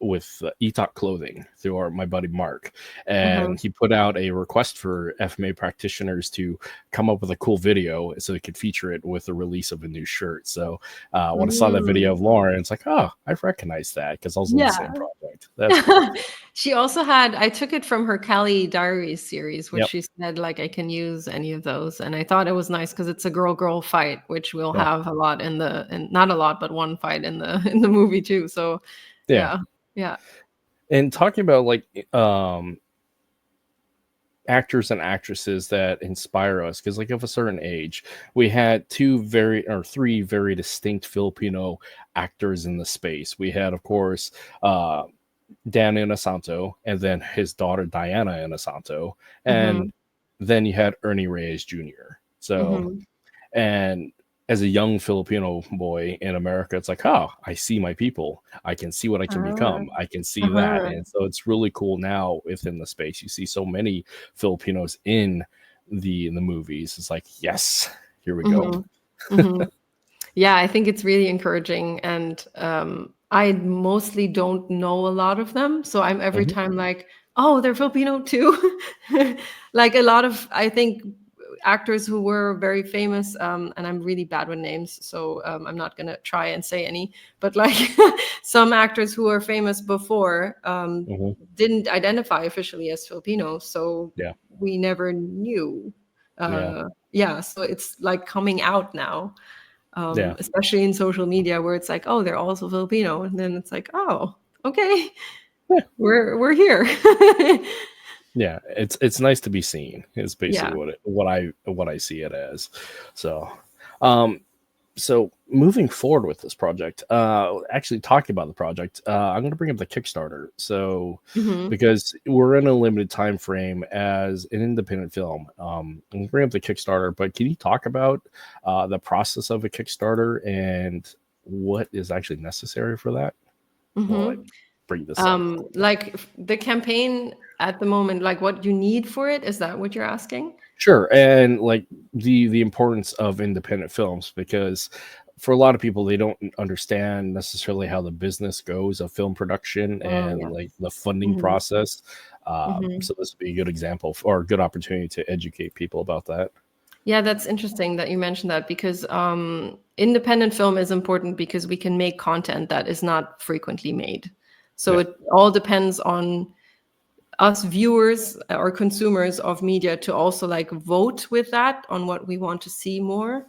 Etok Clothing through my buddy Mark, and he put out a request for FMA practitioners to come up with a cool video so they could feature it with the release of a new shirt. So when I saw that video of Lauren, it's like, oh, I recognize that because I was on the same project. That's cool. She also I took it from her Cali Diaries series, which she said like I can use any of those, and I thought it was nice because it's a girl fight, which we'll have a lot not a lot, but one fight in the movie too. So yeah. And talking about like actors and actresses that inspire us, because like of a certain age, we had three very distinct Filipino actors in the space. We had, of course, Dan Inosanto, and then his daughter Diana Inosanto, and then you had Ernie Reyes Jr. So and as a young Filipino boy in America, it's like, oh, I see my people. I can see what I can become. I can see that. And so it's really cool now within the space. You see so many Filipinos in the movies. It's like, yes, here we go. Yeah, I think it's really encouraging. And I mostly don't know a lot of them. So I'm every time like, oh, they're Filipino too. Like a lot of, I think, actors who were very famous, and I'm really bad with names, so I'm not gonna try and say any, but like some actors who were famous before didn't identify officially as Filipino, so we never knew. So it's like coming out now, especially in social media, where it's like, oh, they're also Filipino, and then it's like, oh, okay, we're here. Yeah, it's nice to be seen. It's basically what I see it as. So, so moving forward with this project, actually talking about the project, I'm going to bring up the Kickstarter. So, because we're in a limited time frame as an independent film, I'm going to bring up the Kickstarter. But can you talk about the process of a Kickstarter and what is actually necessary for that? Well, I bring this up. Like the campaign at the moment, like what you need for it, is that what you're asking? Sure. And like the importance of independent films, because for a lot of people, they don't understand necessarily how the business goes of film production and like the funding process. So this would be a good example or a good opportunity to educate people about that. Yeah, that's interesting that you mentioned that, because independent film is important because we can make content that is not frequently made. So it all depends on us viewers or consumers of media to also like vote with that on what we want to see more,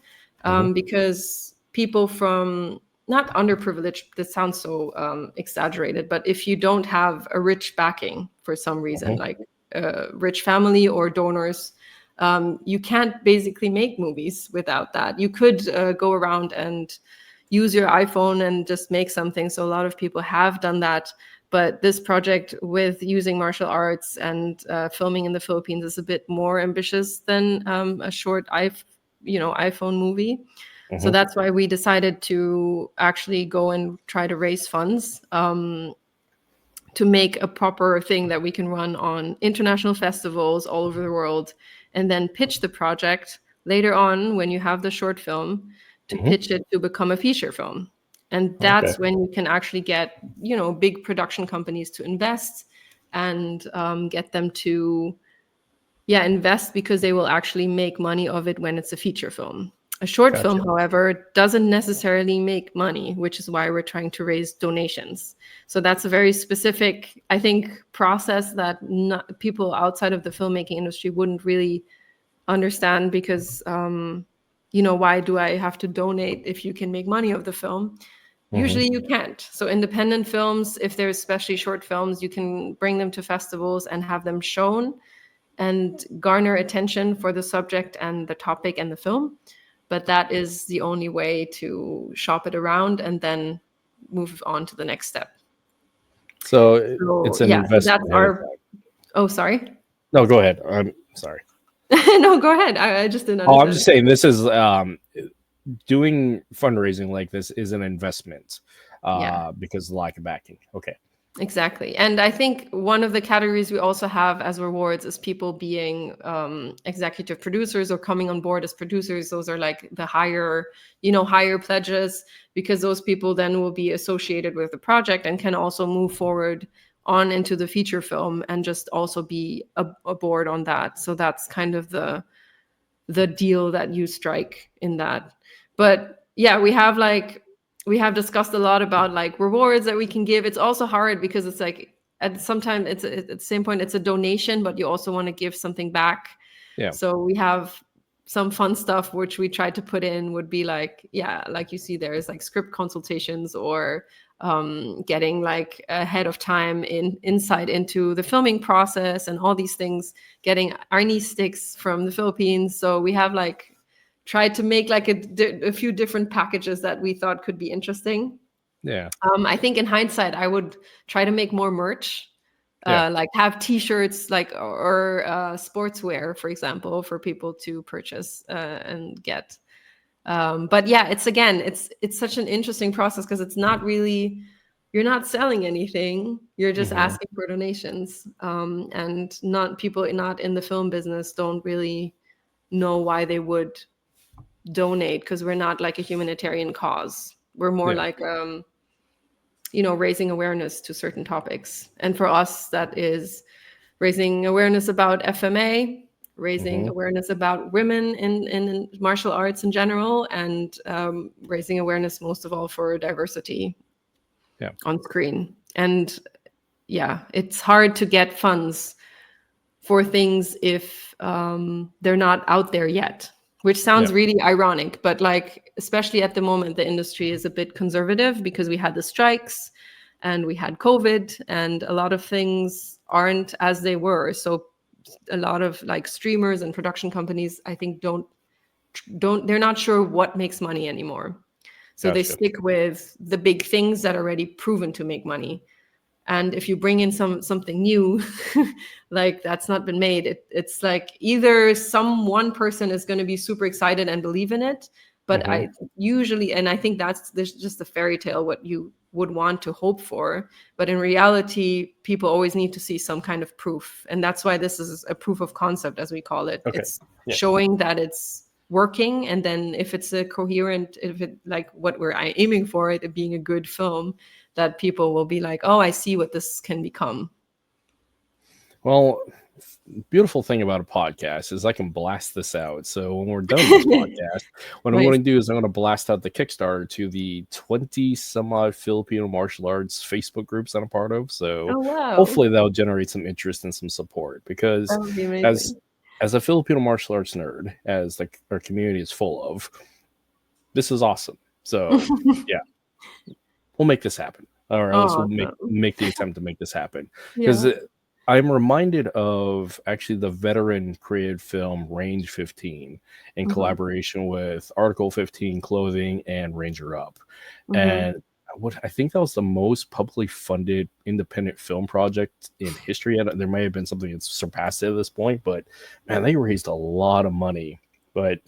because people from not underprivileged, that sounds so exaggerated, but if you don't have a rich backing for some reason, like a rich family or donors, you can't basically make movies without that. You could go around and use your iPhone and just make something. So a lot of people have done that. But this project with using martial arts and filming in the Philippines is a bit more ambitious than a short iPhone movie. So that's why we decided to actually go and try to raise funds to make a proper thing that we can run on international festivals all over the world, and then pitch the project later on when you have the short film to pitch it to become a feature film. And that's when you can actually get, big production companies to invest and get them to, invest, because they will actually make money of it when it's a feature film. A short film, however, doesn't necessarily make money, which is why we're trying to raise donations. So that's a very specific, I think, process that people outside of the filmmaking industry wouldn't really understand, because, why do I have to donate if you can make money of the film? Usually you can't. So independent films, if they're especially short films, you can bring them to festivals and have them shown and garner attention for the subject and the topic and the film. But that is the only way to shop it around and then move on to the next step. So it's an investment. So that's our. Oh, sorry. No, go ahead. I'm sorry. No, go ahead. I just didn't understand. I'm just saying this is doing fundraising like this is an investment because of lack of backing. Okay. Exactly. And I think one of the categories we also have as rewards is people being executive producers or coming on board as producers. Those are like the higher pledges, because those people then will be associated with the project and can also move forward on into the feature film and just also be aboard on that. So that's kind of the deal that you strike in that. But yeah, we have discussed a lot about like rewards that we can give. It's also hard because it's like at the same point it's a donation, but you also want to give something back. Yeah. So we have some fun stuff which we tried to put in would be like, like you see there is like script consultations or getting like ahead of time insight into the filming process and all these things, getting Arnie sticks from the Philippines. So we have like tried to make like a few different packages that we thought could be interesting. Yeah. I think in hindsight, I would try to make more merch, like have T-shirts, like or sportswear, for example, for people to purchase and get. But yeah, it's such an interesting process because it's not really, you're not selling anything. You're just asking for donations, and people not in the film business don't really know why they would donate, because we're not like a humanitarian cause. We're more like raising awareness to certain topics, and for us that is raising awareness about FMA, raising awareness about women in martial arts in general, and raising awareness most of all for diversity on screen. And it's hard to get funds for things if they're not out there yet, which sounds really ironic, but like, especially at the moment, the industry is a bit conservative because we had the strikes and we had COVID and a lot of things aren't as they were. So a lot of like streamers and production companies, I think they're not sure what makes money anymore. So they stick with the big things that are already proven to make money. And if you bring in something new, like that's not been made, it's like either one person is going to be super excited and believe in it, but I think there's just a fairy tale what you would want to hope for. But in reality, people always need to see some kind of proof. And that's why this is a proof of concept, as we call it. Okay. It's showing that it's working. And then if it's if it like what we're aiming for, it being a good film, that people will be like, oh, I see what this can become. Well, beautiful thing about a podcast is I can blast this out. So when we're done with this podcast, what I'm going to do is I'm going to blast out the Kickstarter to the 20 some odd Filipino martial arts Facebook groups that I'm part of. So hopefully that'll generate some interest and some support, because as a Filipino martial arts nerd, as our community is full of, this is awesome. So we'll make this happen, or else we'll make the attempt to make this happen, because I'm reminded of actually the veteran created film Range 15 in collaboration with Article 15 Clothing and Ranger Up. And I think that was the most publicly funded independent film project in history. And there may have been something that's surpassed it at this point, but man, they raised a lot of money. But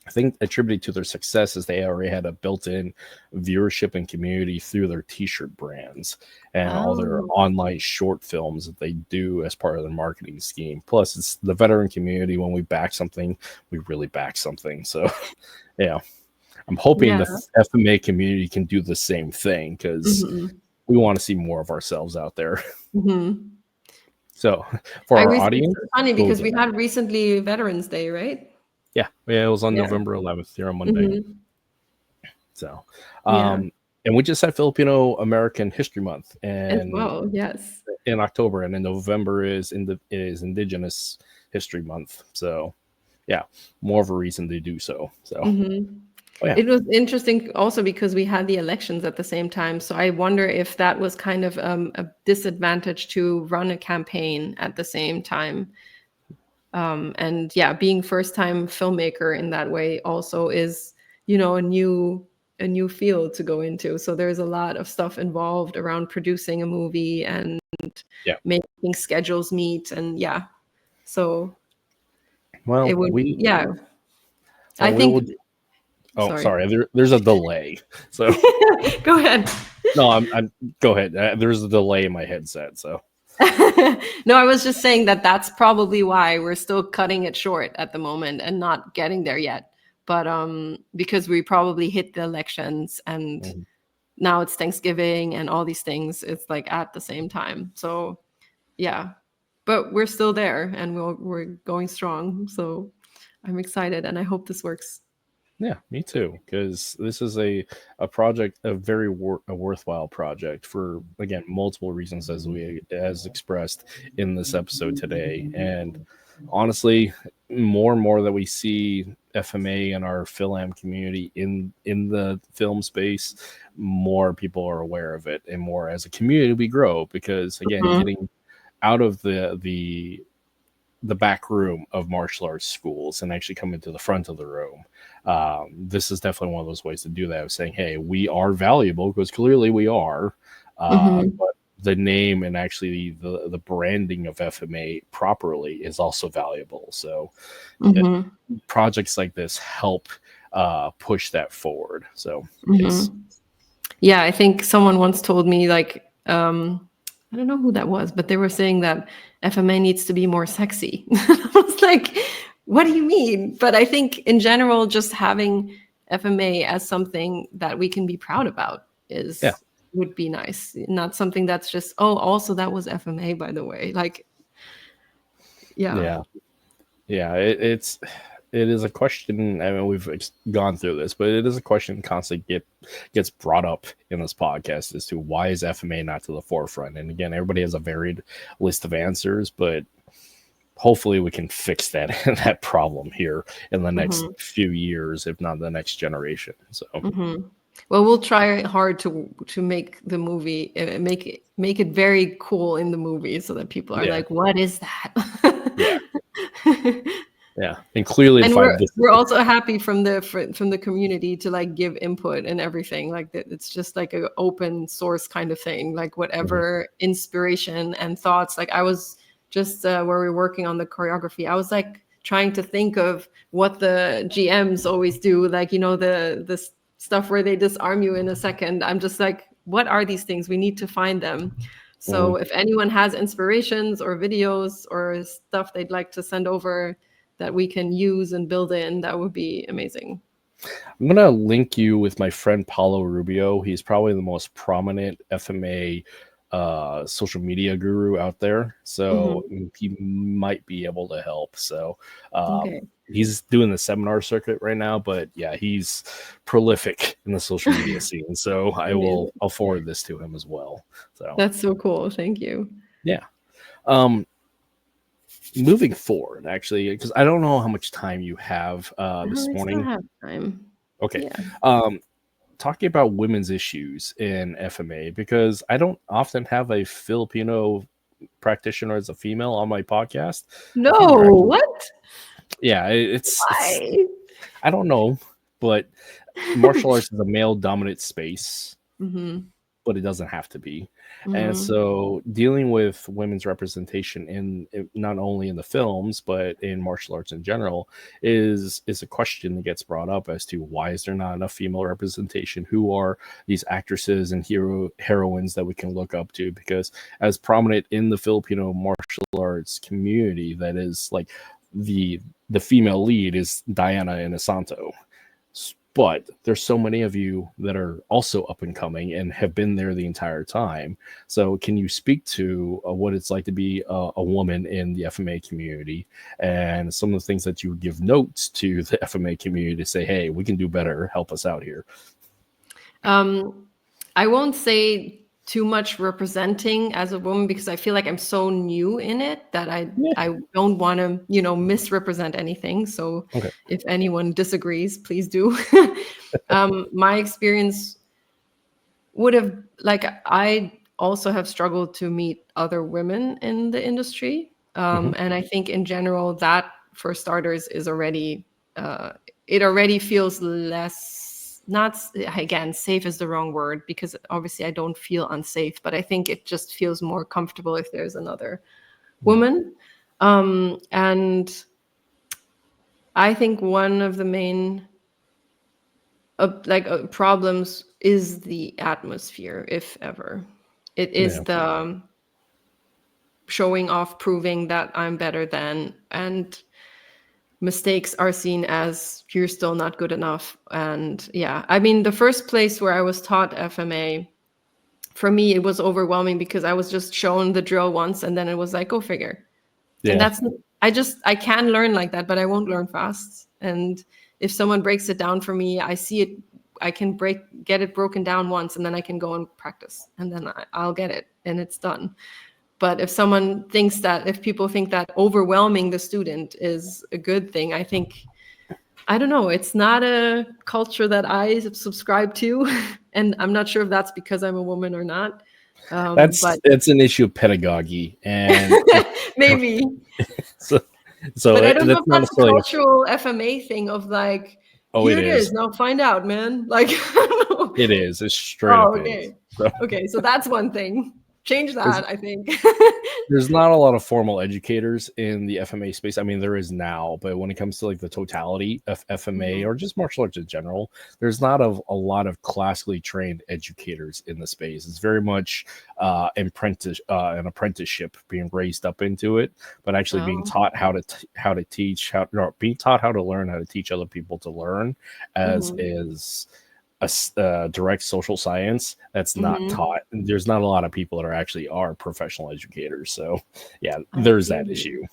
I think attributed to their success is they already had a built-in viewership and community through their t-shirt brands and all their online short films that they do as part of their marketing scheme. Plus, it's the veteran community. When we back something, we really back something. So, yeah, I'm hoping the FMA community can do the same thing, because we want to see more of ourselves out there. So, for our audience, it's funny because we had recently Veterans Day, right? Yeah, it was on November 11th here on Monday. So, and we just had Filipino American History Month, and as well, yes, in October, and in November is Indigenous History Month. So, yeah, more of a reason to do so. So, it was interesting also because we had the elections at the same time. So I wonder if that was kind of a disadvantage to run a campaign at the same time. And yeah, being first-time filmmaker in that way also is, you know, a new field to go into. So there's a lot of stuff involved around producing a movie and making schedules meet, and so well, it would, I we think. Sorry. There's a delay. So go ahead. No, I'm go ahead. There's a delay in my headset. So. No, I was just saying that's probably why we're still cutting it short at the moment and not getting there yet. But because we probably hit the elections and now it's Thanksgiving and all these things, it's like at the same time. So yeah, but we're still there and we're going strong. So I'm excited and I hope this works. Yeah, me too, because this is a project, a very worthwhile project for, again, multiple reasons as expressed in this episode today. And honestly, more and more that we see FMA and our Philam community in the film space, more people are aware of it, and more as a community we grow, because again, getting out of the back room of martial arts schools and actually come into the front of the room. This is definitely one of those ways to do that, of saying, hey, we are valuable, because clearly we are, but the name and actually the branding of FMA properly is also valuable. So projects like this help push that forward. So yeah, I think someone once told me, like, I don't know who that was, but they were saying that FMA needs to be more sexy. I was like, what do you mean? But I think in general, just having FMA as something that we can be proud about would be nice. Not something that's just, oh, also that was FMA, by the way. Like, it is a question. I mean, we've gone through this, but it is a question constantly gets brought up in this podcast as to why is FMA not to the forefront. And again, everybody has a varied list of answers, but hopefully we can fix that problem here in the next few years, if not the next generation. So, well, we'll try hard to make the movie, make it very cool in the movie, so that people are like, "What is that?" Yeah, and clearly, and we're also happy from the community to like give input and everything. Like it's just like an open source kind of thing. Like whatever inspiration and thoughts. Like I was just where we were working on the choreography, I was like trying to think of what the GMs always do. Like, you know, the stuff where they disarm you in a second. I'm just like, what are these things? We need to find them. So if anyone has inspirations or videos or stuff they'd like to send over that we can use and build in, that would be amazing. I'm going to link you with my friend Paulo Rubio. He's probably the most prominent FMA social media guru out there. So he might be able to help. So he's doing the seminar circuit right now, but yeah, he's prolific in the social media scene. So I'll forward this to him as well. So that's so cool. Thank you. Yeah. Moving forward, actually, because I don't know how much time you have this morning. I still have time. Okay. Yeah. Talking about women's issues in FMA, because I don't often have a Filipino practitioner as a female on my podcast. No, what? Yeah, it's I don't know, but martial arts is a male-dominant space. but it doesn't have to be. And Mhm. so dealing with women's representation in not only in the films but in martial arts in general is a question that gets brought up as to why is there not enough female representation? Who are these actresses and heroines that we can look up to? Because as prominent in the Filipino martial arts community, that is like the female lead is Diana Inosanto. But there's so many of you that are also up and coming and have been there the entire time. So can you speak to what it's like to be a woman in the FMA community and some of the things that you would give notes to the FMA community to say, hey, we can do better, help us out here? I won't say too much representing as a woman because I feel like I'm so new in it that I don't want to, misrepresent anything. So Okay. if anyone disagrees, please do. My experience would have, like, I also have struggled to meet other women in the industry. And I think in general that, for starters, is already, it already feels less, not, again, safe is the wrong word because obviously I don't feel unsafe, but I think it just feels more comfortable if there's another woman. And I think one of the main problems is the atmosphere, if ever. It is the showing off, proving that I'm better than, and mistakes are seen as you're still not good enough. And yeah, I mean, the first place where I was taught FMA, for me, it was overwhelming because I was just shown the drill once and then it was like, go figure. And that's, I can learn like that, but I won't learn fast. And if someone breaks it down for me, I see it, I can get it broken down once and then I can go and practice and then I'll get it and it's done. But if people think that overwhelming the student is a good thing, I think, I don't know, it's not a culture that I subscribe to. And I'm not sure if that's because I'm a woman or not. It's an issue of pedagogy and maybe. so But I don't know if not that's a cultural FMA thing of like, here it is. Now find out, man. Like, I don't know. It is. It's straight up. Okay. Okay, so that's one thing. Change that, I think. There's not a lot of formal educators in the FMA space. I mean, there is now, but when it comes to like the totality of FMA or just martial arts in general, there's not a lot of classically trained educators in the space. It's very much an apprenticeship being raised up into it, but actually being taught how to teach, being taught how to learn, how to teach other people to learn, as is a direct social science that's not taught. There's not a lot of people that are professional educators. So yeah, there's that issue.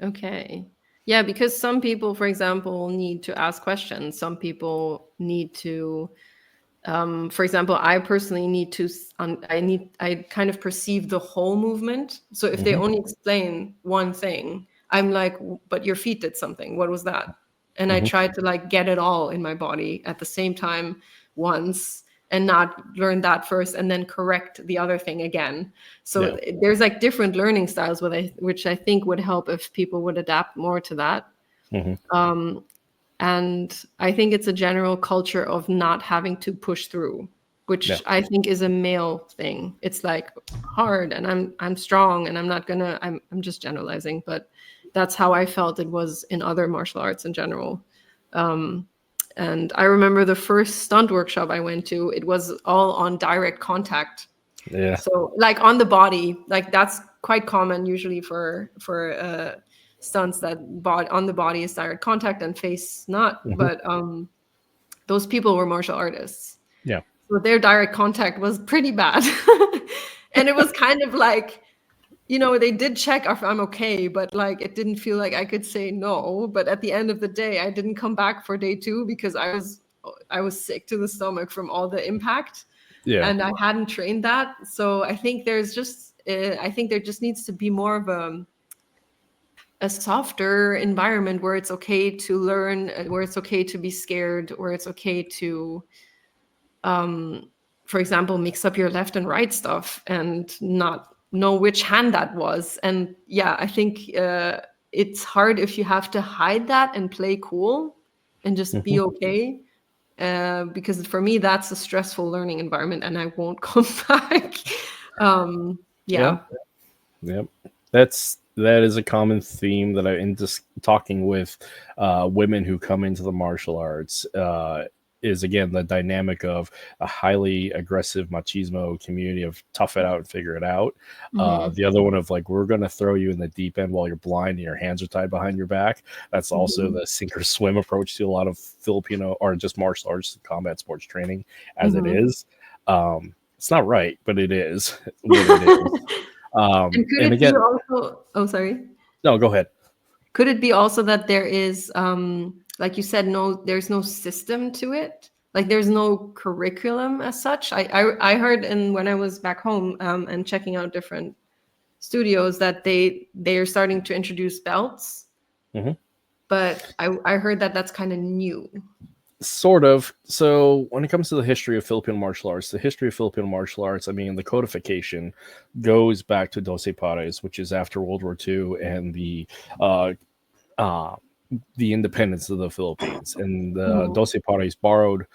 Okay. Yeah, because some people, for example, need to ask questions. Some people need to, for example, I personally need to, I kind of perceive the whole movement. So if they only explain one thing, I'm like, but your feet did something. What was that? And I try to like get it all in my body at the same time once and not learn that first and then correct the other thing again. So there's like different learning styles which I think would help if people would adapt more to that. And I think it's a general culture of not having to push through, which I think is a male thing. It's like hard and I'm strong and I'm just generalizing, but that's how I felt it was in other martial arts in general. And I remember the first stunt workshop I went to, it was all on direct contact. Yeah. So like on the body, like that's quite common usually for stunts that on the body is direct contact and face not. But those people were martial artists. Yeah. So their direct contact was pretty bad. And it was kind of like, they did check if I'm okay, but like it didn't feel like I could say no. But at the end of the day, I didn't come back for day 2 because I was sick to the stomach from all the impact. Yeah. And I hadn't trained that. So I think there just needs to be more of a softer environment where it's okay to learn, where it's okay to be scared, where it's okay to, for example, mix up your left and right stuff and not know which hand that was. And yeah, I think it's hard if you have to hide that and play cool and just be okay. because for me that's a stressful learning environment, and I won't come back. Yeah. Yep. That is a common theme that in just talking with women who come into the martial arts, is again the dynamic of a highly aggressive machismo community of tough it out and figure it out. The other one of like, we're going to throw you in the deep end while you're blind and your hands are tied behind your back. That's also the sink or swim approach to a lot of Filipino or just martial arts combat sports training as it is. It's not right, but it is what it is. And could it be also? Oh, sorry. No, go ahead. Could it be also that there is, like you said, there's no system to it. Like there's no curriculum as such. I heard, and when I was back home and checking out different studios, that they are starting to introduce belts. But I heard that that's kind of new. Sort of. So when it comes to the history of Filipino martial arts, I mean, the codification goes back to Doce Pares, which is after World War II and the independence of the Philippines. And Doce Pares borrowed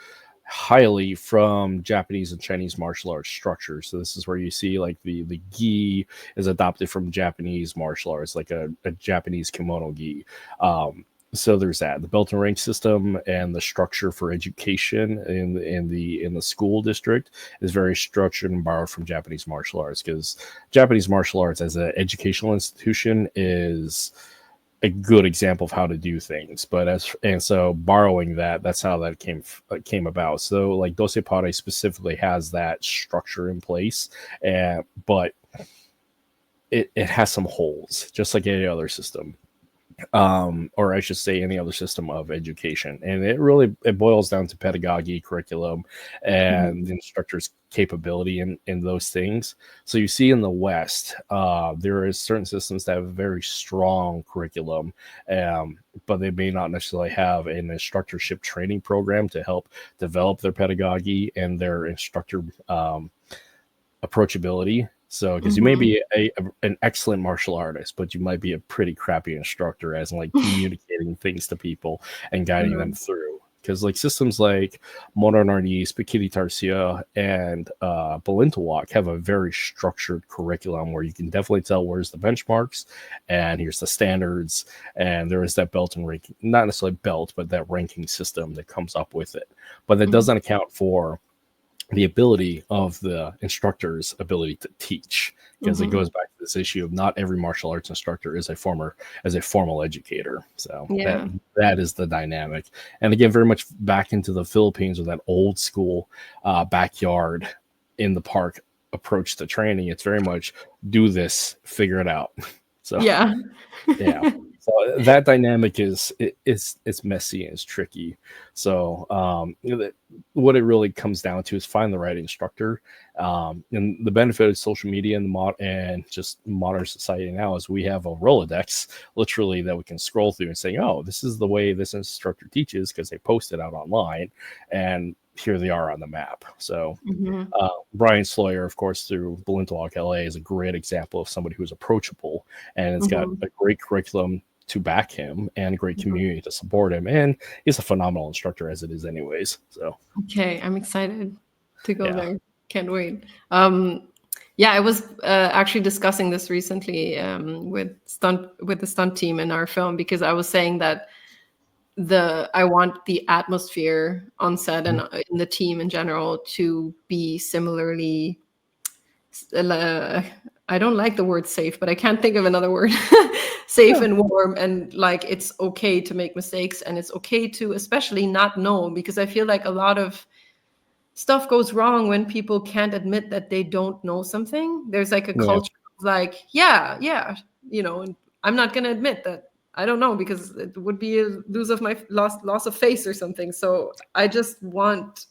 highly from Japanese and Chinese martial arts structure. So this is where you see like the gi is adopted from Japanese martial arts, like a Japanese kimono gi. So there's that, the belt and rank system, and the structure for education in the school district is very structured and borrowed from Japanese martial arts, because Japanese martial arts as an educational institution is a good example of how to do things. So borrowing that's how that came about. So like Doce Pares specifically has that structure in place, but it has some holes, just like any other system. Or I should say any other system of education. And it boils down to pedagogy, curriculum, and the instructor's capability in those things. So you see in the West, there is certain systems that have a very strong curriculum, but they may not necessarily have an instructorship training program to help develop their pedagogy and their instructor approachability. So, because you may be an excellent martial artist, but you might be a pretty crappy instructor, as in like communicating things to people and guiding them through. Because like systems like Modern Arnis, Pikiti Tarsia, and Balintawak have a very structured curriculum where you can definitely tell where's the benchmarks and here's the standards, and there is that belt and ranking, not necessarily belt, but that ranking system that comes up with it. But that doesn't account for the ability of the instructor's ability to teach, because it goes back to this issue of not every martial arts instructor is a formal educator. So that is the dynamic. And again, very much back into the Philippines with that old school backyard in the park approach to training. It's very much do this, figure it out. So yeah. So that dynamic it's messy and it's tricky. So what it really comes down to is find the right instructor. And the benefit of social media and just modern society now is we have a Rolodex literally that we can scroll through and say, oh, this is the way this instructor teaches because they post it out online, and here they are on the map. So Brian Sloyer, of course, through Balintawak LA, is a great example of somebody who's approachable, and it's got a great curriculum to back him and a great community to support him, and he's a phenomenal instructor as it is anyways. So okay, I'm excited to go there. Can't wait. I was actually discussing this recently with the stunt team in our film, because I was saying that I want the atmosphere on set and in the team in general to be similarly I don't like the word safe, but I can't think of another word. Safe and warm, and like it's okay to make mistakes, and it's okay to especially not know, because I feel like a lot of stuff goes wrong when people can't admit that they don't know something. There's like a culture of like, and I'm not going to admit that I don't know, because it would be a loss of face or something. So I just want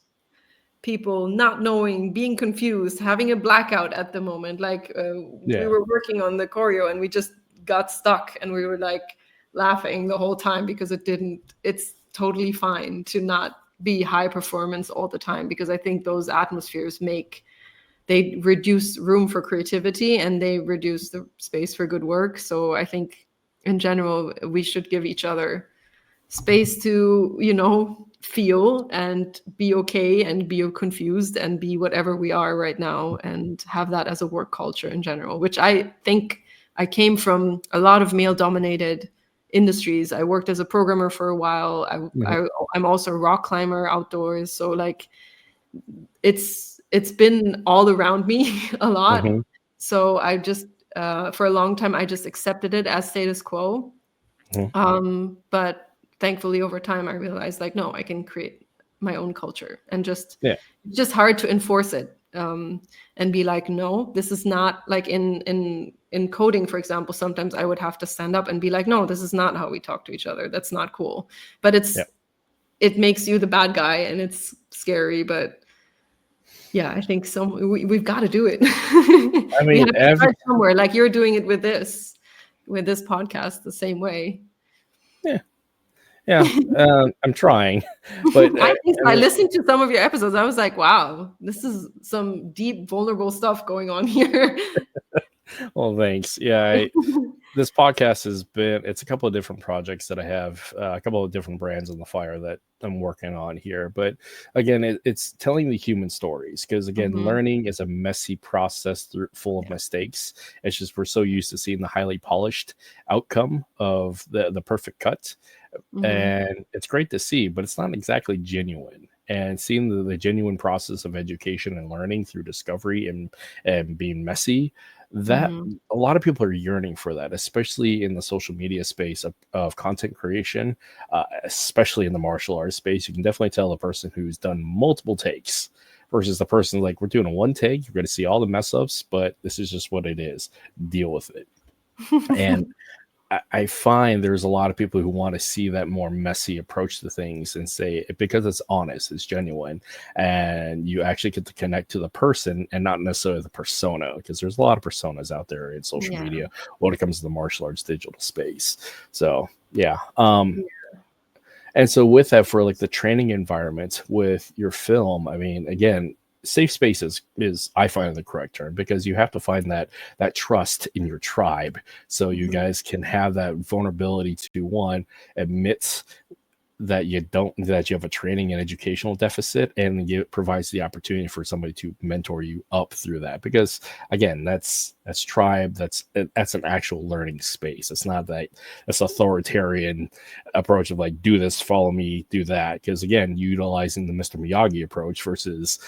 people not knowing, being confused, having a blackout at the moment. Like we were working on the choreo and we just got stuck, and we were like laughing the whole time because it's totally fine to not be high performance all the time, because I think those atmospheres they reduce room for creativity and they reduce the space for good work. So I think in general, we should give each other space to, feel and be okay and be confused and be whatever we are right now, and have that as a work culture in general, which I think I came from a lot of male dominated industries. I worked as a programmer for a while. I'm also a rock climber outdoors. So like it's been all around me a lot. So I just for a long time I just accepted it as status quo. But thankfully over time I realized like, no, I can create my own culture, and it's just hard to enforce it, and be like, no, this is not like in coding, for example. Sometimes I would have to stand up and be like, no, this is not how we talk to each other. That's not cool. But it makes you the bad guy, and it's scary. But yeah, I think we've got to do it. I mean, we have to start somewhere. Like you're doing it with this podcast the same way. Yeah, I'm trying, but I listened to some of your episodes. I was like, wow, this is some deep, vulnerable stuff going on here. Well, thanks. Yeah, this podcast it's a couple of different projects that I have, a couple of different brands on the fire that I'm working on here. But again, it's telling the human stories, because again, learning is a messy process full of mistakes. It's just we're so used to seeing the highly polished outcome of the perfect cut. And it's great to see, but it's not exactly genuine. And seeing the genuine process of education and learning through discovery and being messy, that a lot of people are yearning for that, especially in the social media space of content creation, especially in the martial arts space. You can definitely tell the person who's done multiple takes versus the person like, we're doing a one take, you're going to see all the mess ups, but this is just what it is, deal with it. And I find there's a lot of people who want to see that more messy approach to things, and say, because it's honest, it's genuine, and you actually get to connect to the person and not necessarily the persona, because there's a lot of personas out there in social media when it comes to the martial arts digital space. So and so with that, for like the training environment with your film, I mean, again, safe spaces is I find the correct term, because you have to find that trust in your tribe, so you guys can have that vulnerability to, one, admit that you have a training and educational deficit, and it provides the opportunity for somebody to mentor you up through that. Because again, that's tribe, that's an actual learning space. It's not that's authoritarian approach of like, do this, follow me, do that. Because again, utilizing the Mr. Miyagi approach versus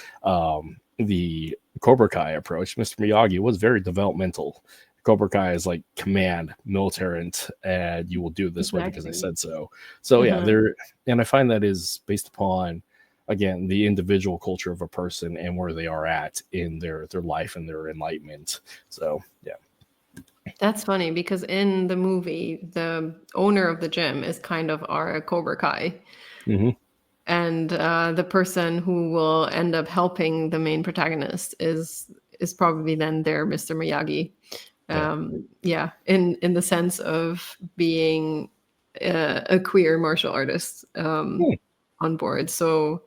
the Cobra Kai approach, Mr. Miyagi was very developmental. Cobra Kai is like command, militant, and you will do it this way because I said so. So and I find that is based upon, again, the individual culture of a person and where they are at in their life and their enlightenment. So yeah. That's funny, because in the movie, the owner of the gym is kind of our Cobra Kai. And the person who will end up helping the main protagonist is probably then their Mr. Miyagi. In the sense of being a queer martial artist on board. So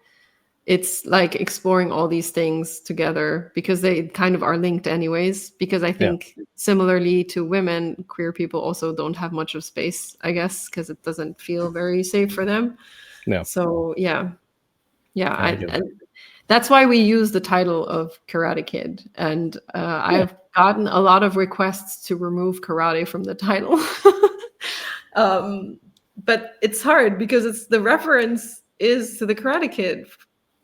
it's like exploring all these things together, because they kind of are linked anyways, because I think similarly to women, queer people also don't have much of space, I guess, because it doesn't feel very safe for them. So that's why we use the title of Karate Kid. And I've gotten a lot of requests to remove karate from the title. But it's hard, because the reference is to the Karate Kid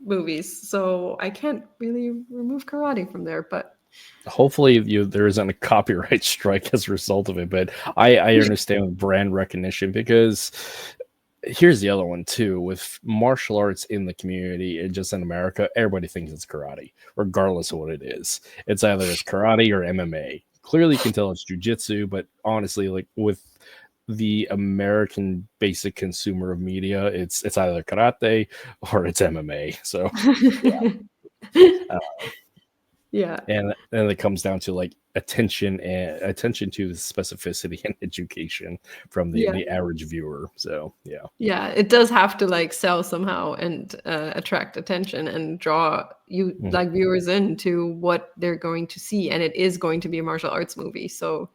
movies. So I can't really remove karate from there. But hopefully there isn't a copyright strike as a result of it. But I understand brand recognition, because here's the other one too, with martial arts in the community and just in America, everybody thinks it's karate, regardless of what it is. It's either it's karate or MMA. Clearly you can tell it's jiu-jitsu, but honestly, like with the American basic consumer of media, it's either karate or it's MMA. So and then it comes down to like attention to the specificity and education from the average viewer. So it does have to like sell somehow and attract attention and draw you like viewers into what they're going to see, and it is going to be a martial arts movie. So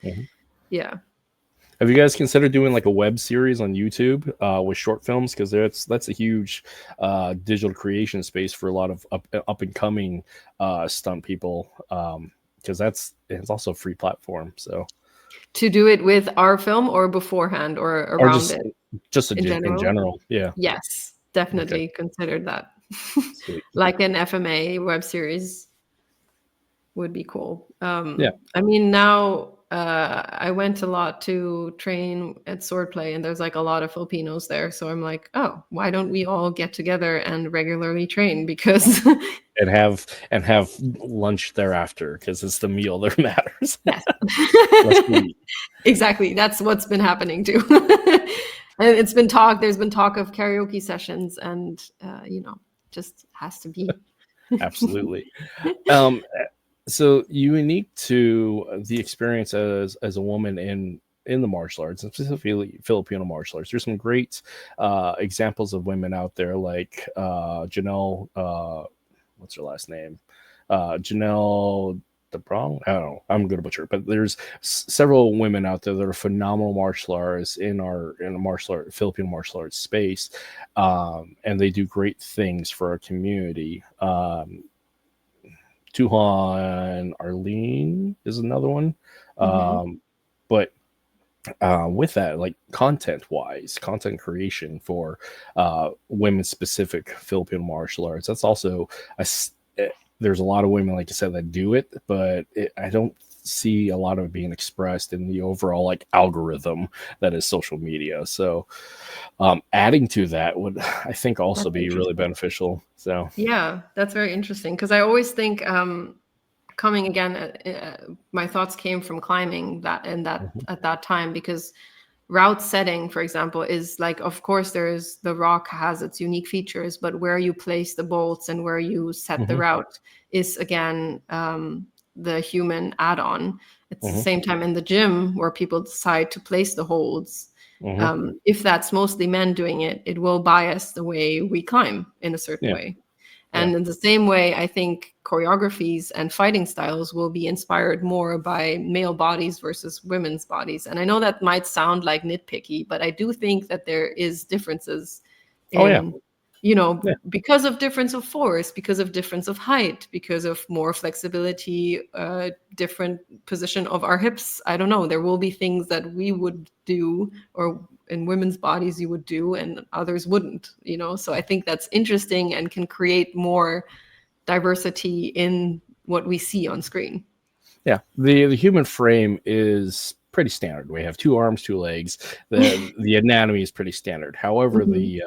Have you guys considered doing like a web series on YouTube with short films? Because that's a huge digital creation space for a lot of up and coming stunt people. Because it's also a free platform. So To do it with our film or beforehand or or around it in general, yeah. Yes, Okay, definitely considered that. sweet. Like an FMA web series would be cool. Yeah. I mean, now I went a lot to train at Swordplay, and there's like a lot of Filipinos there. So I'm like, oh, why don't we all get together and regularly train? Because And have lunch thereafter because it's the meal that matters. yes, Let's eat. exactly. That's what's been happening too. And there's been talk of karaoke sessions, and just has to be. Absolutely. So unique to the experience as a woman in the martial arts, and specifically Filipino martial arts, there's some great examples of women out there like Janelle. What's her last name? Janelle DeBrong. I don't know. I'm going to butcher it, but there's several women out there that are phenomenal martial artists in the Filipino martial arts space, and they do great things for our community. Tuhan Arlene is another one. But with that, like content creation for women specific Filipino martial arts, that's also there's a lot of women, like I said, that do it, but I don't see a lot of it being expressed in the overall like algorithm that is social media. So adding to that would, I think, also be really beneficial. So yeah, that's very interesting, because I always think coming again, my thoughts came from climbing at that time, because route setting, for example, is like, of course, the rock has its unique features, but where you place the bolts and where you set the route is again the human add-on. It's the same time in the gym where people decide to place the holds. If that's mostly men doing it, it will bias the way we climb in a certain way. And in the same way, I think choreographies and fighting styles will be inspired more by male bodies versus women's bodies. And I know that might sound like nitpicky, but I do think that there is differences in, because of difference of force, because of difference of height, because of more flexibility, different position of our hips. I don't know. There will be things that we would do, or in women's bodies you would do, and others wouldn't, So I think that's interesting and can create more diversity in what we see on screen. Yeah, the human frame is pretty standard. We have 2 arms, 2 legs. The anatomy is pretty standard. However, the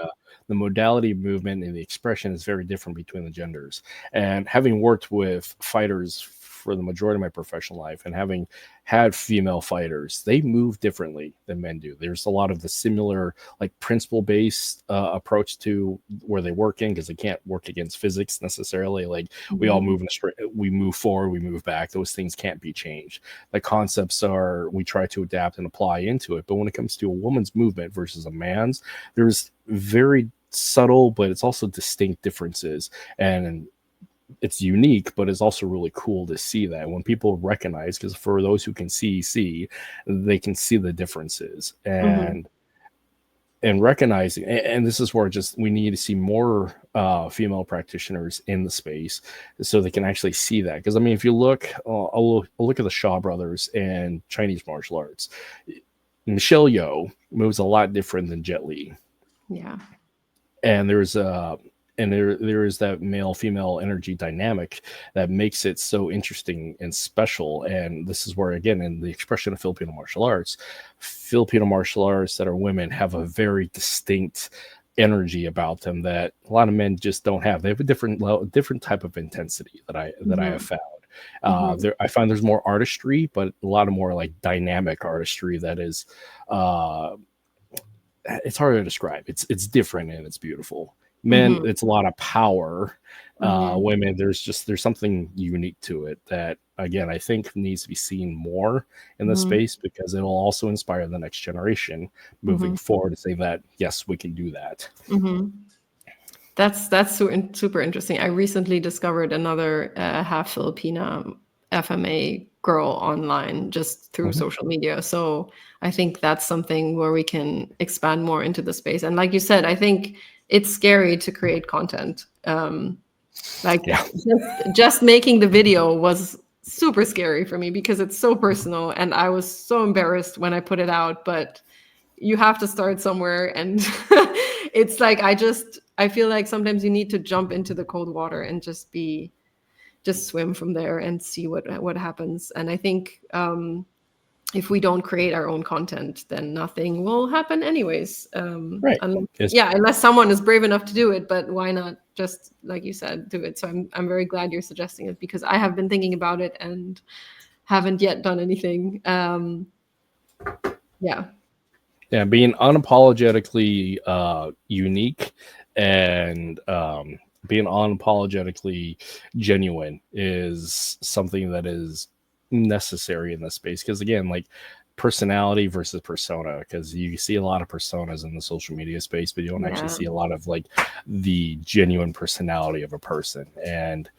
modality of movement and the expression is very different between the genders. And having worked with fighters for the majority of my professional life, and having had female fighters, they move differently than men do. There's a lot of the similar like principle-based approach to where they work in, because they can't work against physics necessarily. Like we all move in a straight, we move forward, we move back. Those things can't be changed. The concepts are, we try to adapt and apply into it. But when it comes to a woman's movement versus a man's, there's very subtle, but it's also distinct differences. And it's unique, but it's also really cool to see that when people recognize, because for those who can see, they can see the differences and recognizing. And this is where we need to see more female practitioners in the space so they can actually see that. Because I mean, if you look, I'll look at the Shaw brothers and Chinese martial arts. Michelle Yeoh moves a lot different than Jet Li. Yeah. And there is that male-female energy dynamic that makes it so interesting and special. And this is where, again, in the expression of Filipino martial arts that are women have a very distinct energy about them that a lot of men just don't have. They have a different type of intensity that I have found. I find there's more artistry, but a lot of more like dynamic artistry that is it's hard to describe. It's different and it's beautiful. Men, it's a lot of power. Women, there's something unique to it that, again, I think needs to be seen more in the space, because it'll also inspire the next generation moving forward to say that, yes, we can do that. That's super interesting. I recently discovered another half Filipina FMA girl online just through Mhm. social media. So I think that's something where we can expand more into the space. And like you said, I think it's scary to create content. Like Yeah. just making the video was super scary for me because it's so personal, and I was so embarrassed when I put it out. But you have to start somewhere, and it's like I feel like sometimes you need to jump into the cold water and just swim from there and see what happens. And I think if we don't create our own content, then nothing will happen anyways. Right. Unless someone is brave enough to do it. But why not just, like you said, do it? So I'm very glad you're suggesting it, because I have been thinking about it and haven't yet done anything. Yeah, being unapologetically unique and being unapologetically genuine is something that is necessary in this space. Because again, like personality versus persona, because you see a lot of personas in the social media space, but you don't actually see a lot of like the genuine personality of a person. And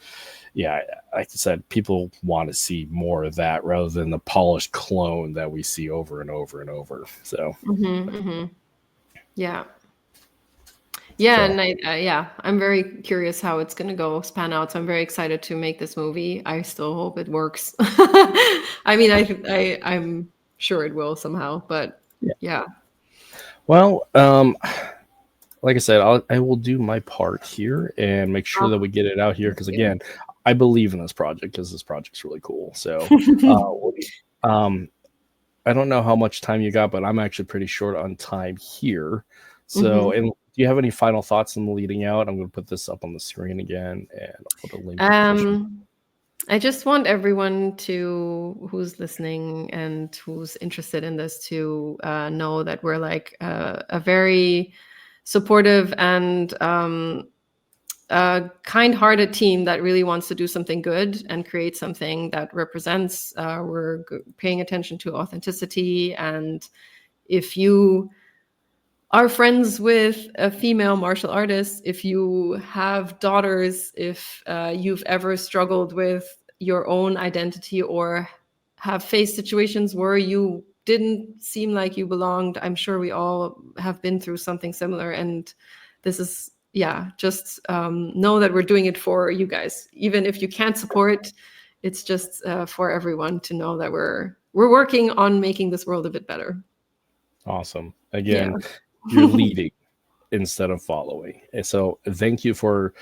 yeah, like I said, people want to see more of that rather than the polished clone that we see over and over and over. So, Yeah. So. And I'm very curious how it's going to span out. So I'm very excited to make this movie. I still hope it works. I mean, I'm sure it will somehow, but yeah. Well, like I said, I will do my part here and make sure that we get it out here. Because again, I believe in this project because this project's really cool. So, I don't know how much time you got, but I'm actually pretty short on time here. So, and do you have any final thoughts on the leading out? I'm going to put this up on the screen again, and I'll put a link. I just want everyone who's listening and who's interested in this to know that we're like a very supportive and a kind-hearted team that really wants to do something good and create something that represents. We're paying attention to authenticity, and if you are friends with a female martial artist, if you have daughters, if you've ever struggled with your own identity or have faced situations where you didn't seem like you belonged, I'm sure we all have been through something similar. And this is, just know that we're doing it for you guys. Even if you can't support, it's just for everyone to know that we're working on making this world a bit better. Awesome. Again, you're leading instead of following. And so thank you for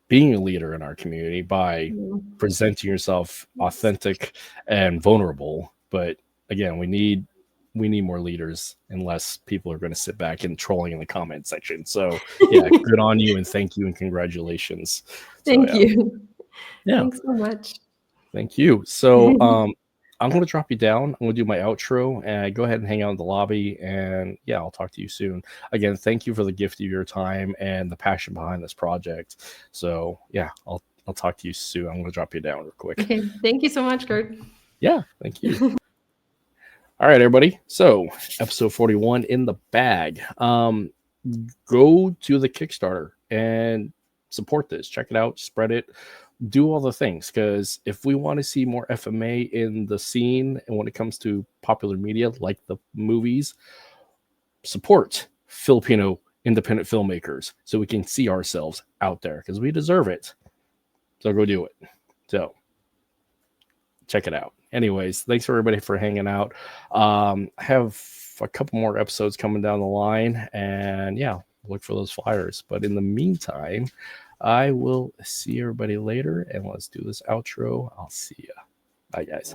being a leader in our community by presenting yourself authentic and vulnerable. But again, we need more leaders, unless people are going to sit back and trolling in the comment section. So yeah, good on you, and thank you and congratulations. Thank you. Yeah. Thanks so much. Thank you. So I'm going to drop you down. I'm going to do my outro and go ahead and hang out in the lobby. And yeah, I'll talk to you soon. Again, thank you for the gift of your time and the passion behind this project. So yeah, I'll talk to you soon. I'm going to drop you down real quick. Okay. Thank you so much, Kurt. Yeah, thank you. All right, everybody. So episode 41 in the bag. Go to the Kickstarter and support this. Check it out. Spread it. Do all the things, because if we want to see more FMA in the scene and when it comes to popular media like the movies, support Filipino independent filmmakers so we can see ourselves out there, because we deserve it. So go do it. So check it out. Anyways, thanks everybody for hanging out. I have a couple more episodes coming down the line, and yeah, look for those flyers. But in the meantime, I will see everybody later, and let's do this outro. I'll see ya. Bye, guys.